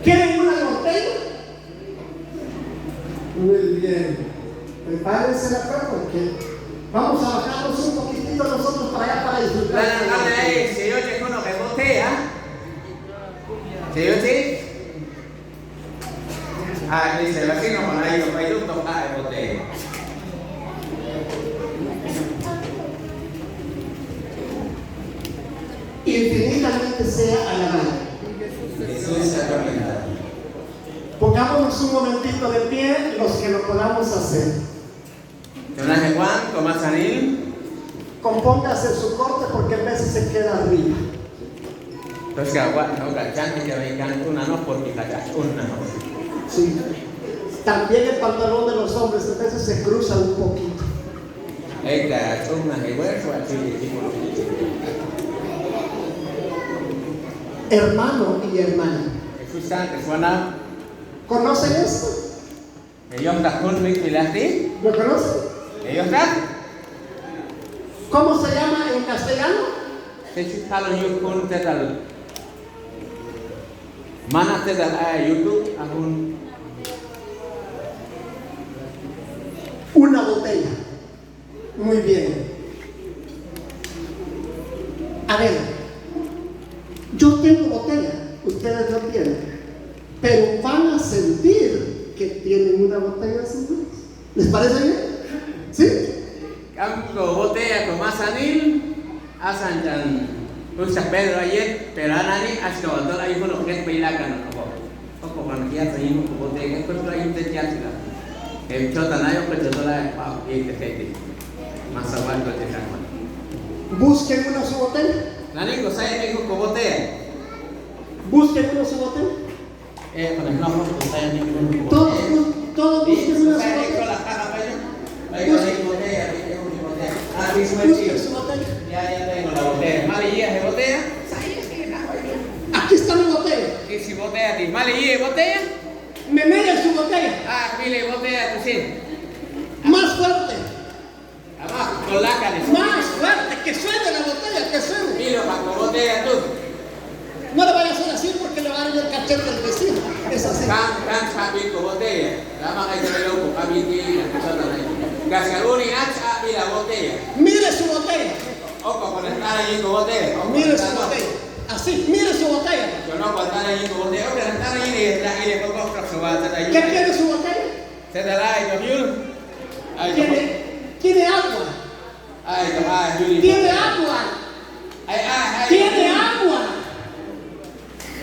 ¿Quieren una botella? Muy bien. Prepárense la prueba porque vamos a bajarnos un poquitito nosotros para allá para disfrutar. Dale ahí, si yo te uno que botea. Si yo sí. Ah, dice el vecino con ahí los payutos, de botella. Infinitamente sea alabado. Jesús sacramentado. Pongámonos un momentito de pie, los que lo podamos hacer. Personaje Juan, Tomás Anil. Compóngase su corte porque a veces se queda arriba. Entonces, no cachante que vengan una no porque cachas una no. Sí. También el pantalón de los hombres a veces se cruza un poquito. Esta es una de hueso, así de tipo. Hermano y hermana. Jesús Santo, suena. ¿Conocen esto? Ellos están con mi filati. ¿Lo conocen? Ellos están. ¿Cómo se llama en castellano? Jesús kalau yo con tetal. Mana tetal YouTube akun. Una botella. Muy bien. A ver, yo tengo botella, ustedes no tienen, pero van a sentir que tienen una botella en sus manos. ¿Les parece bien? ¿Sí? Campo botella con más anil, asan dan San Pedro ayer, pero anani hasta cuando hay uno que es bailacan o con que hace un botella, pues hay un teatro. El chotanayo pues yo la y te gente. Más abajo te llama. Busquen una su botella. Nani cosa es que con botella. Busquen una su botella. Con el nombre pues hay ningún Todos busquen una su botella. Busquen su botella. Ya tengo la botella. Malilla de botella. Aquí está mi botella. Y si botella ti malilla de botella. Me meten su botella. Ah, mire botella tu sí. Más fuerte. Además, con la cara. Más fuerte. Que suene la botella, que suene. Mira, con botella tú. No le vaya a hacer así porque le va a dar el cachete del vecino. Es así. Kan sabi con botella. Lama kayo sa loob ko. Kami di kasi aluni at mira botella. Mire su botella. O con estar allí con botella. Mire su botella. Así, mire su botella. Yo no puedo estar allí con botella. O con estar allí y le pongo otra soba. ¿Qué tiene su botella? Se te da y con Tiene agua. Ay, toma, Yuli. Tiene agua. Ay. Tiene agua.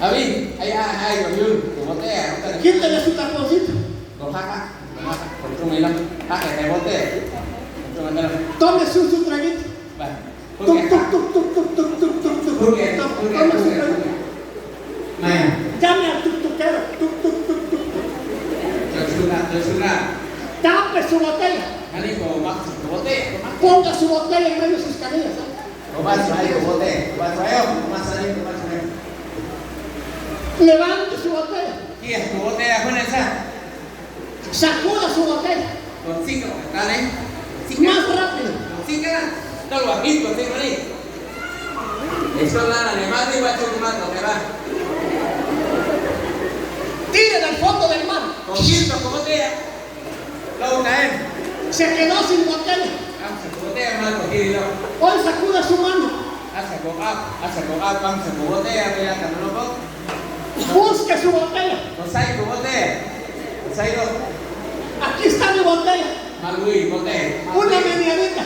Abi, ay, con Yuli. Con botella. Quítale su taponcito. Con jaca. Con tu milang. Jaca de botella. Tome su traguito. Va. Tuc, tuc, tuc, tuc, tuc, tuc, tuc, tuc, tuc. Tome su traguito. Llame al tuctuquero. Tuc, tuc, tuc, tuc. Tersurat. Tape su botella. Kali ko maksud ke botella. Ponga su botella en medio de sus canillas. Obat saya ke botella. Obat saya masalah itu masalah. Levante su botella. Iya, ke botella con esa. Sacuda su botella. Con cinco, dale. Más rápido. Cinco. Todo aquí con cinco ahí. Eso la animal y va a chupar que va. Tire del fondo del mar. Con cinco con botella. Lo caen. Se quedó sin botella. Vamos a botella más cogido. Hoy sacuda su mano. Hace con vamos a botella, mira que no lo puedo. Busque su botella. Con seis con botella. Seis dos. Aquí está mi botella. Malui, botella. Una medianita.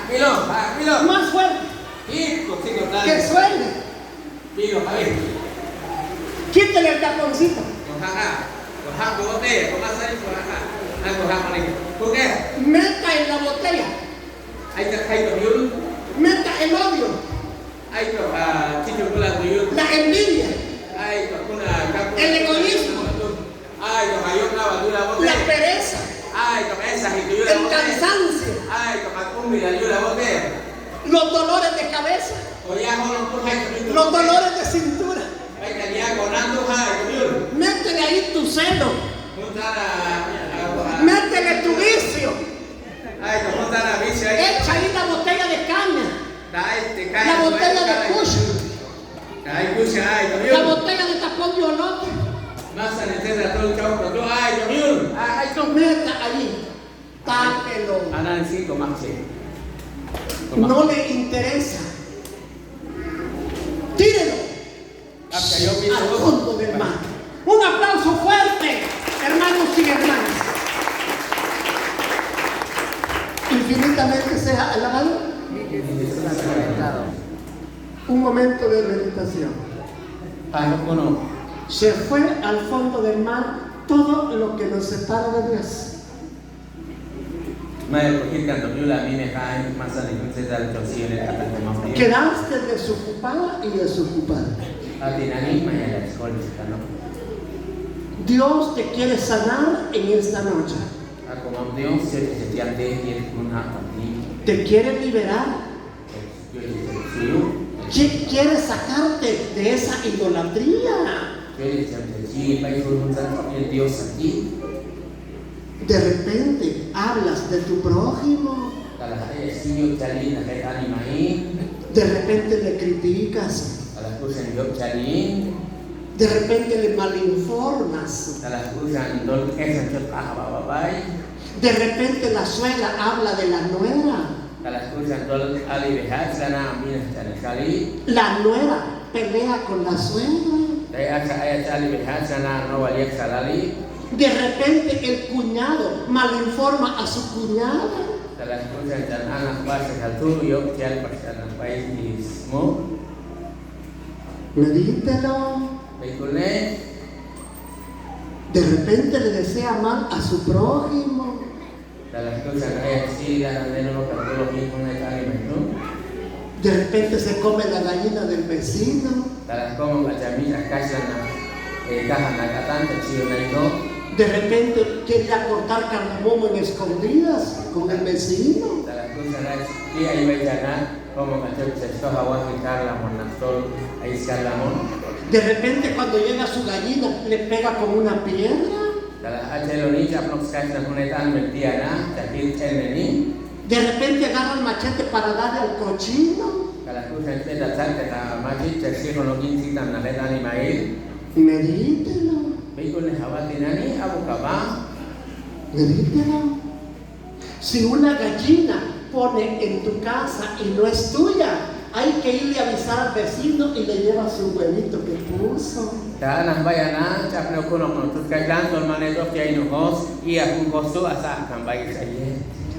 Milo. Más fuerte. Y consigo Que dale. suene. Milo, Javier. Quítale el taponcito. Con jaja con botella, con más seis, con jaja. Con jaja, ¿Por qué? meta en la botella, Hay que yul, meta el odio, hay que chichupula tu yul, la envidia, hay que una el egoísmo, hay que hay una basura la bote, pereza, hay que esa y tu el bote, cansancio, hay que un mira yula bote, los dolores de cabeza, o ya no tú hay que los dolores de cintura. hay que ya con ando hay yul, Métele ahí tu celo, juntar métele tu vicio, hay que juntar a bici ahí, echa ahí la botella de caña, te cae, la botella de kush, hay kush, hay la yul, botella de tapón de olote. más en el centro todo el chau, tú hay yul, Ay, no meta ahí, tápelo. anan 5 más sí. No le interesa. Tírelo Hasta yo pienso al fondo del mar. Un aplauso fuerte, hermanos y hermanas. Infinitamente sea alabado. Un momento de meditación. Se fue al fondo del mar todo lo que nos separa de Dios. Quedaste desocupada y desocupado. Dios te quiere sanar en esta noche. Te quiere liberar. Quiere sacarte de esa idolatría. De repente hablas de tu prójimo. De repente le criticas. De repente le malinformas. De repente la suegra habla de la nuera. La nuera pelea con la suegra. De repente el cuñado malinforma a su cuñada. Medítelo. De repente le desea mal a su prójimo. De repente se come la gallina del vecino. De repente quería cortar cardamomo en escondidas con el vecino. De repente cuando llega su gallina le pega con una piedra. De repente agarra el machete para darle al cochino. Medítelo. Medítelo. Si una gallina pone en tu casa y no es tuya, hay que irle a avisar al vecino y le lleva su huevito que puso.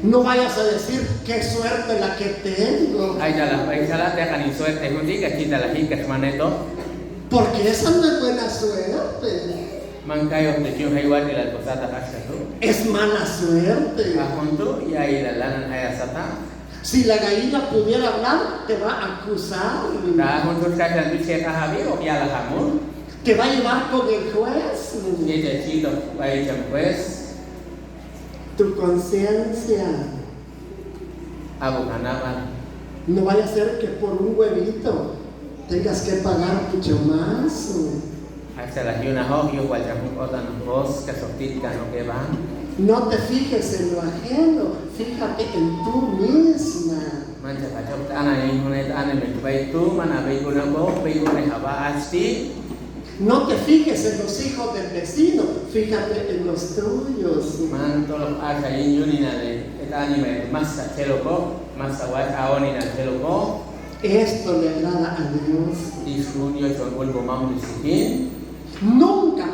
No vayas a decir qué suerte la que tengo, porque esa no es buena suerte, es mala suerte. Si la gallina pudiera hablar, te va a acusar, te va a llevar con el juez. Tu conciencia. No vaya a ser que por un huevito tengas que pagar mucho más. No te fijes en lo ajeno, fíjate en tú misma. No te fijes en los hijos del vecino, fíjate en los tuyos. Esto le agrada a Dios. Nunca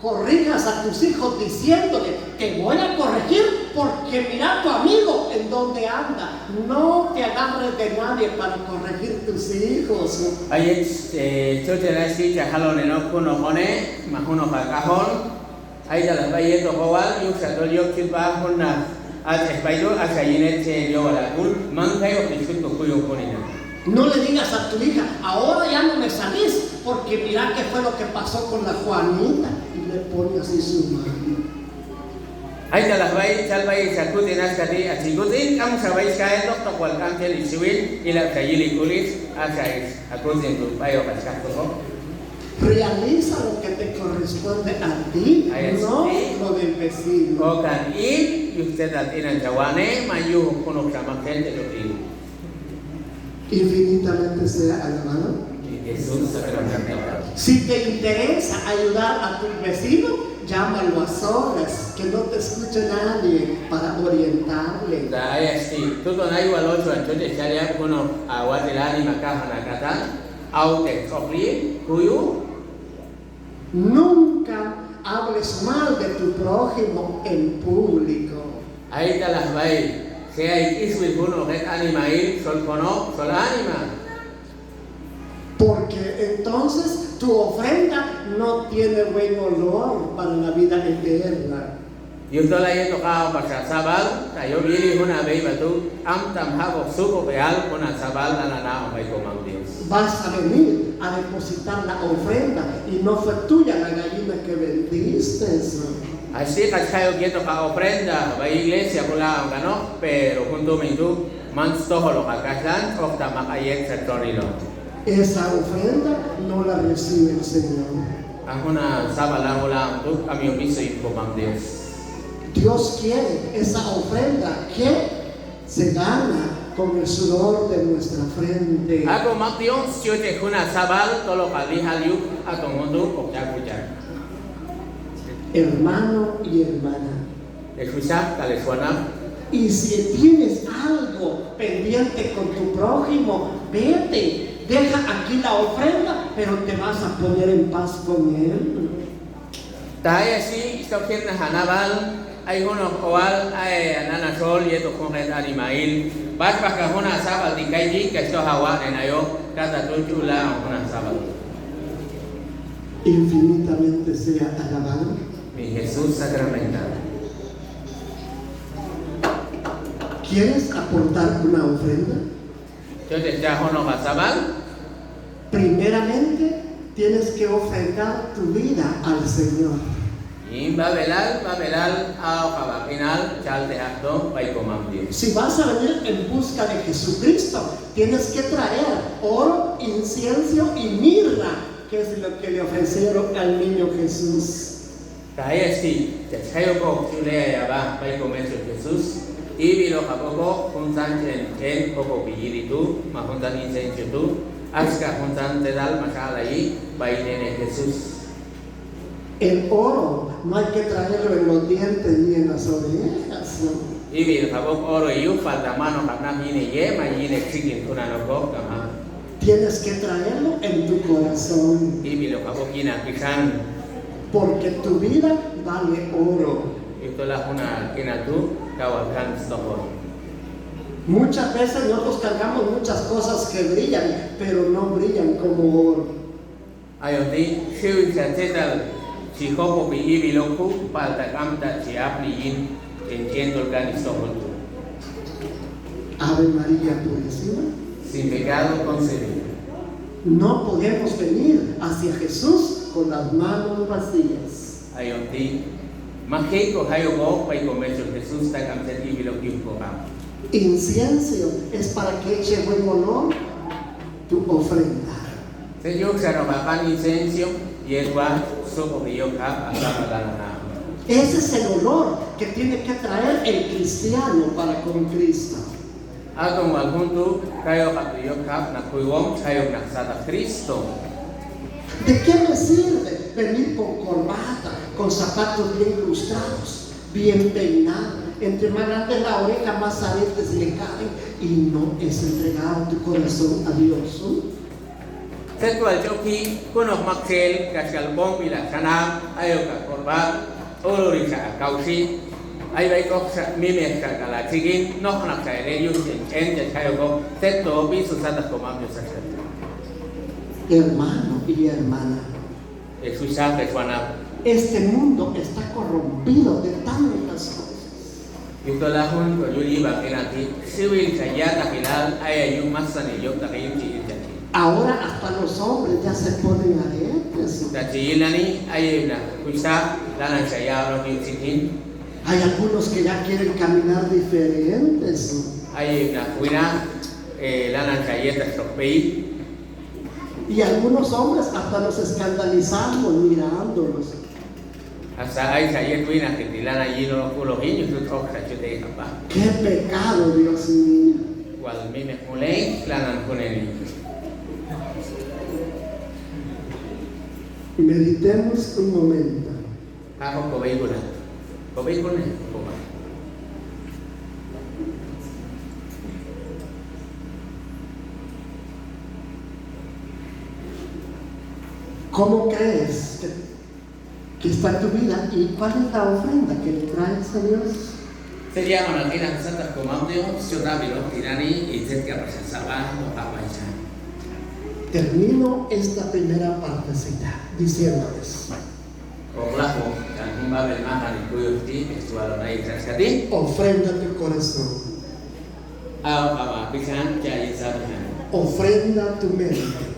corrijas a tus hijos diciéndole: te voy a corregir porque mira a tu amigo en donde anda. No te agarres de nadie para corregir tus hijos. Ai da la baye to hawal yu sa do yok chin ba hon na a te bai do a sa yine che yo la kul man kai o kichut ko yo konina. No le digas a tu hija, ahora ya no me salís, porque mira qué fue lo que pasó con la Juanita. Y le pone así su mano. Ai da la baye chal baye sa ku dinas kadi a chigutin kam sa baye kai tok tok wal kam tel iswin ila sa yili kulis a sa is a ku din tu bayo ka sa ko. Realiza lo que te corresponde a ti, no lo del vecino. O kan in yu se dat inan jawane ma yu kono sama tel de lo. Infinitamente sea alabado. Si te interesa ayudar a tu vecino, llámalo a solas, que no te escuche nadie, para orientarle. Nunca hables mal de tu prójimo en público. Ahí te las veis. Porque entonces tu ofrenda no tiene buen olor para la vida eterna. Yo estoy leyendo cada pasar sabal, yo vi una vez tú, am tam hago suco real con el sabal a la nao me coman Dios. Vas a venir a depositar la ofrenda y no fue tuya la gallina que vendiste. Así que yo quiero que ofrenda, va a iglesia con la no, pero junto a mí tú, mans todo lo que hagan, o también hay sectorilo. Esa ofrenda no la recibe el Señor. Una sabala hola, tú a mí mismo y coman Dios. Dios quiere esa ofrenda que se gana con el sudor de nuestra frente. Ako mag Dios, yo te una sabal, todo lo que dije yo, a todo mundo, o ya escuchar. Hermano y hermana. Escuchar, tal suena. Y si tienes algo pendiente con tu prójimo, vete, deja aquí la ofrenda, pero te vas a poner en paz con él. Tayo si istokin na hanabal ay hono kawal ay nanasol yeto kung ket animail bas baka hona sabal di kay di kasto hawa na ayo kata tutula hona sabal. Infinitamente sea alabado Mi Jesús sacramentado. ¿Quieres aportar una ofrenda? Yo te ya hono sabal. Primeramente tienes que ofrendar tu vida al Señor. Y babelal ao kabapinal chal de acto by comam Dios. Si vas a venir en busca de Jesucristo, tienes que traer oro, incienso y mirra, que es lo que le ofrecieron al niño Jesús. Tayo si te sayo ko chule ya ba by comam Jesús. Y bilo kapoko kunsan en poco pilliritu, mahuntan incenso tu. Aska juntan te dal masala ahí, baile Jesús. El oro no hay que traerlo en los dientes ni en las orejas. Y bien, favor oro y falta mano para mí yema y ne chicken con una boca. Tienes que traerlo en tu corazón. Y bien, favor quina pisan. Porque tu vida vale oro. Esto la una quina tú, kawakan stopor. Muchas veces nosotros cargamos muchas cosas que brillan, pero no brillan como oro. Ayoti, shiu chatetal, si hopo bi ibiloku, palta kamta si apliin, entiendo el ganistopor. Ave María Purísima. Sin pecado concebido. No podemos venir hacia Jesús con las manos vacías. Ayoti, majeko hayogo, pai comercio Jesús, ta kamta ibiloku kokam. Incienso es para que eche buen olor tu ofrenda. Señor, se robaban incenso y el cual sopo que yo a la. Ese es el olor que tiene que traer el cristiano para con Cristo. Atong walhuntu kayo yo na kuiwom kayo naksata Cristo. ¿De qué me sirve venir con corbata, con zapatos bien ilustrados, bien peinados? Entre más grande la oreja, más aretes le caen y no es entregar tu corazón a Dios. Setu al joki kuno maksel kasal bom bila sana ayo ka korban olorisa kausi ay bai ko mime ka kala tigin no na ka le yu en de kayo ko seto bi susata komam yo sakta. Hermano y hermana, Jesús sabe cuando Este mundo está corrompido de tantas cosas. Itulah pun kujuli bagi nanti siwil saya takilal ayah masa ni yok takayum ciin jadi. Ahora hasta los hombres ya se ponen aretes. Dan ciin ni ayah na kuisa lanan saya orang yung ciin. Hay algunos que ya quieren caminar diferentes. Ayah na kuina lanan saya tersopi. Y algunos hombres hasta nos escandalizamos mirándolos. Hasta ayah saya kuina ketilan ayah no kulohin yung tutok sa cute apa. ¡Qué pecado, Dios mío! Wal mime mulai lanan kuneni. Meditemos un momento. Ako kobay kuna kobay. ¿Cómo crees que está tu vida y cuál es la ofrenda que le traes a Dios? Seria manakina santa komamdeo siota bilo tirani itet ka pasasaba no kapaisa. Termino esta primera partecita diciéndoles: Oklaho kan humbabel mahan ikuyuti estualo nai traskati. ofrenda tu corazón, Aw pisan cha insabehan. ofrenda tu mente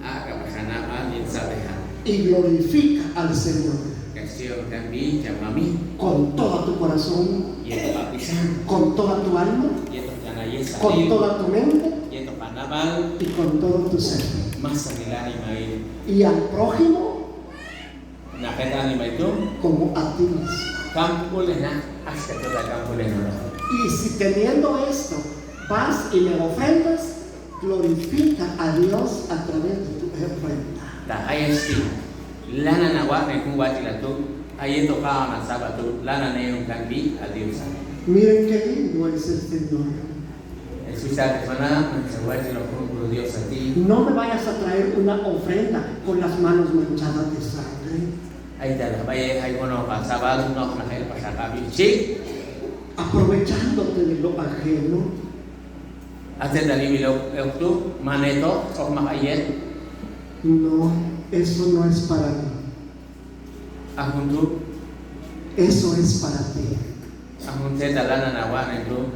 Kapasana an insabehan. y glorifica al Señor Kasio kami chamami con todo tu corazón, yeto apisan con toda tu alma, yeto kana yesa con toda tu mente yeto panabal y con todo tu ser. masa nilani mai Y al prójimo naketani mai tu como a ti mismo. kampulena hasta toda kampulena. Y si teniendo esto vas y me ofrendas, glorifica a Dios a través de tu ofrenda. Ta ayesti lana na wa ne kuwati la tu ayeto ka na sabatu lana ne yung kanbi adios. Miren qué lindo es el Señor. Escucha persona se guarde lo con Dios a ti. No me vayas a traer una ofrenda con las manos manchadas de sangre, Ay ta la baye ay kono ka sabal no na hel pasakabi chi aprovechándote de lo ajeno. ate dali bilo tu maneto ok makayet No, eso no es para mí, ahuntu eso es para ti. ahunte talana na wa ne tu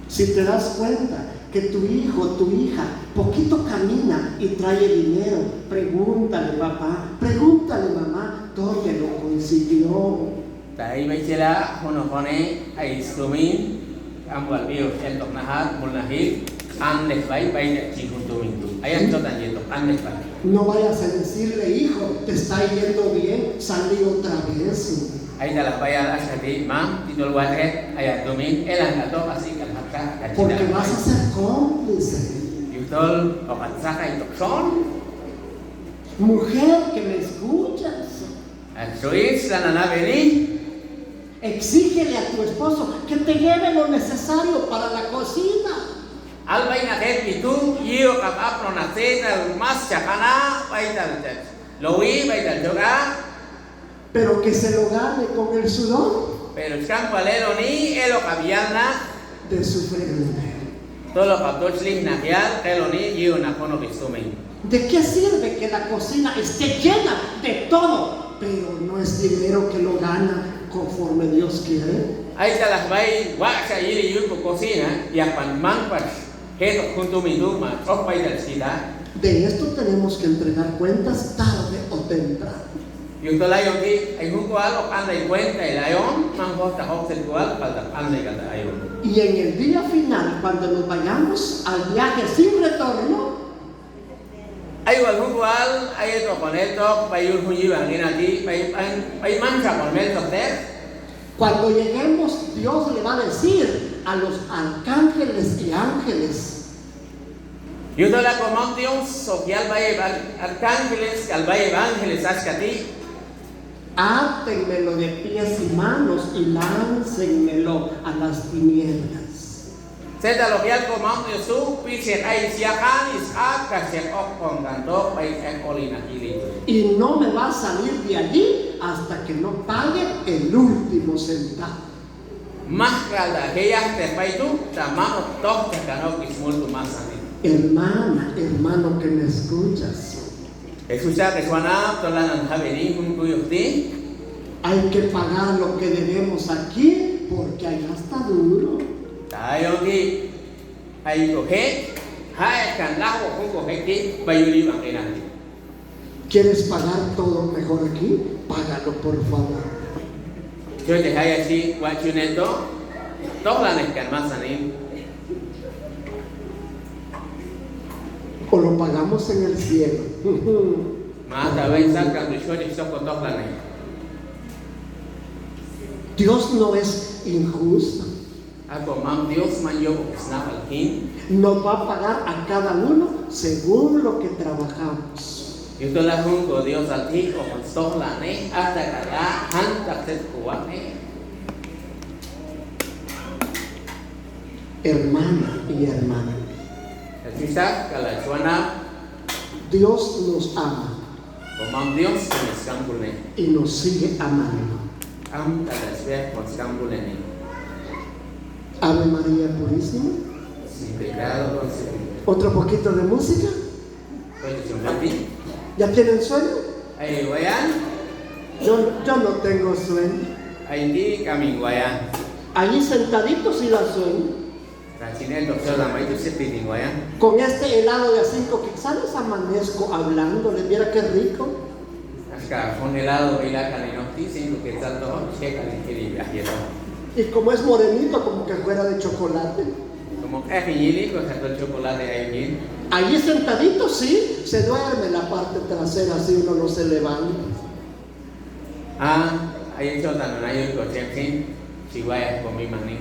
Si te das cuenta que tu hijo, tu hija, poquito camina y trae dinero, pregúntale papá, pregúntale mamá, ¿dónde lo consiguió? tai mai chela hono kone ai stumin ambal bio el tok nahat mulnahi an le bai ne chi huntu mintu ayan to tan yeto an le bai. No vayas a decirle, hijo, te está yendo bien, salí otra vez. Ay ta la bayar asati mam titol watet ayat domin elan ato asik al hakka Porque vas a ser cómplice. yutol okat saka itok son Mujer que me escuchas, at suis lanana beni exígele a tu esposo que te lleve lo necesario para la cocina. albay na het itu yiyo kap apno na teta mas chakana baital tet lowi baital joga Pero que se lo gane con el sudor pero champo alelo ni elo kabialna de su frente. tolo kaptochling na yal elo ni yiyo na kono bistumin. ¿De qué sirve que la cocina esté llena de todo, pero no es dinero que lo gana conforme Dios quiere? Ay ta las bay wa sa yili yu ko cocina ya pan man pas heto junto mi duma ok baital sida De esto tenemos que entregar cuentas tarde o temprano. yung talayon ki ay hukual ok anday cuenta el ayon man ko ta ok sekual palta anday kata ayon. Y en el día final, cuando nos vayamos al viaje sin retorno, Ay wal hukual ay to koneto bayul huyi bangin ati bay man sa kon mel dokter cuando lleguemos, Dios le va a decir a los arcángeles y ángeles: yung tala ko mount yung sokyal bay arcángeles kal bay ángeles askati átenmelo de pies y manos y láncenmelo a las tinieblas. Seta lokyal ko mount yung su pichen ay siakan isak kasek ok kon kanto bay ek olina kili. Y no me va a salir de allí hasta que no pague el último centavo. Más kada kaya te paitu tama tok te kanok ismul tu masani. Hermana, hermano que me escuchas, Escucha que suena toda la nave un cuyuti. Hay que pagar lo que debemos aquí porque allá está duro. Tayo ki hay coge, hay canlajo con coge ki bayuli banginan. ¿Quieres pagar todo mejor aquí? Págalo, por favor. Yo te hay así, guachuneto, toda la nescarmazanin. O lo pagamos en el cielo. Mata ven saca tu shori soco toda la. Dios no es injusto. Ako mam Dios man yo snap al king. Nos va a pagar a cada uno según lo que trabajamos. Yo te la junto Dios al ti o con toda la ne hasta cada hanta se cuane. Hermana y hermana, Escucha que la suena Dios nos ama o mam Dios se escambule. y nos sigue amando. Am tadas ve con escambule ni. Ave María Purísima. Sin pecado concebido. Otro poquito de música. Oye, chumati. ¿Ya tienen sueño? Ay, wayan. Yo no tengo sueño. Ay, di kami wayan. Allí sentaditos sí la sueño. Rachine el doctor la maíz se pide wayan. Con este helado de a 5 quetzales amanezco hablando. ¿Les viera qué rico? Hasta con helado y la calenoti, sin que tanto checa le quiere viajar. Y como es morenito, como que fuera de chocolate. Como que es con el chocolate ahí. Allí sentadito sí, se duerme la parte trasera, así uno no se levanta. Ah, hay hecho tan hay el coche fin, si vaya con mi maní.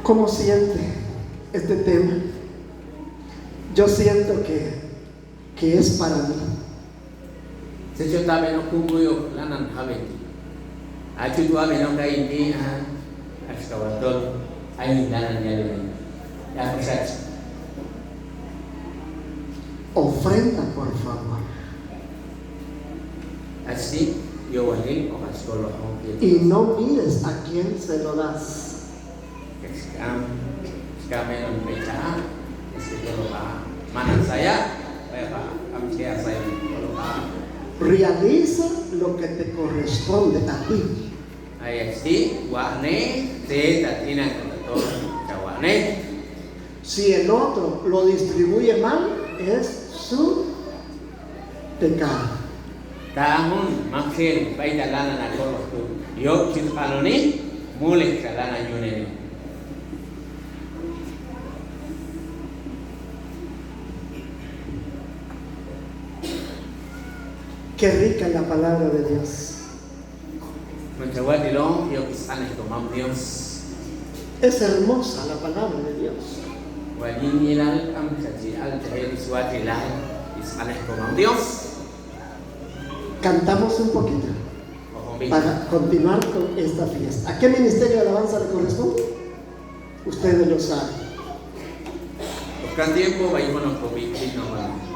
¿Cómo siente este tema? Yo siento que es para mí. Se yo también no cumplo yo la nan habiti. Achu tu ame no kai ni hasta batol ay nan ya le. Ya pues. Ofrenda, por favor. Así yo voy o solo Y no mires a quién se lo das. Kami non pecha, kalau pak mana saya, pak kami saya kalau pak. Realiza lo que te corresponde a ti. Ayah si, wane, se tatina kalau kawane. Si el otro lo distribuye mal, es su pecado. Tahun makin baik dalam anak kalau tu, yo kalau ni mulai dalam ayunan. Qué rica es la palabra de Dios. Mencoba dilong, yo kisan itu mam Dios. Es hermosa la palabra de Dios. Wajin ilal am kaji al jahil suati lah, kisan itu mam Dios. Cantamos un poquito para continuar con esta fiesta. ¿A qué ministerio de alabanza le corresponde? Ustedes lo saben. Bukan tiempo, bayi mana kopi, no mana.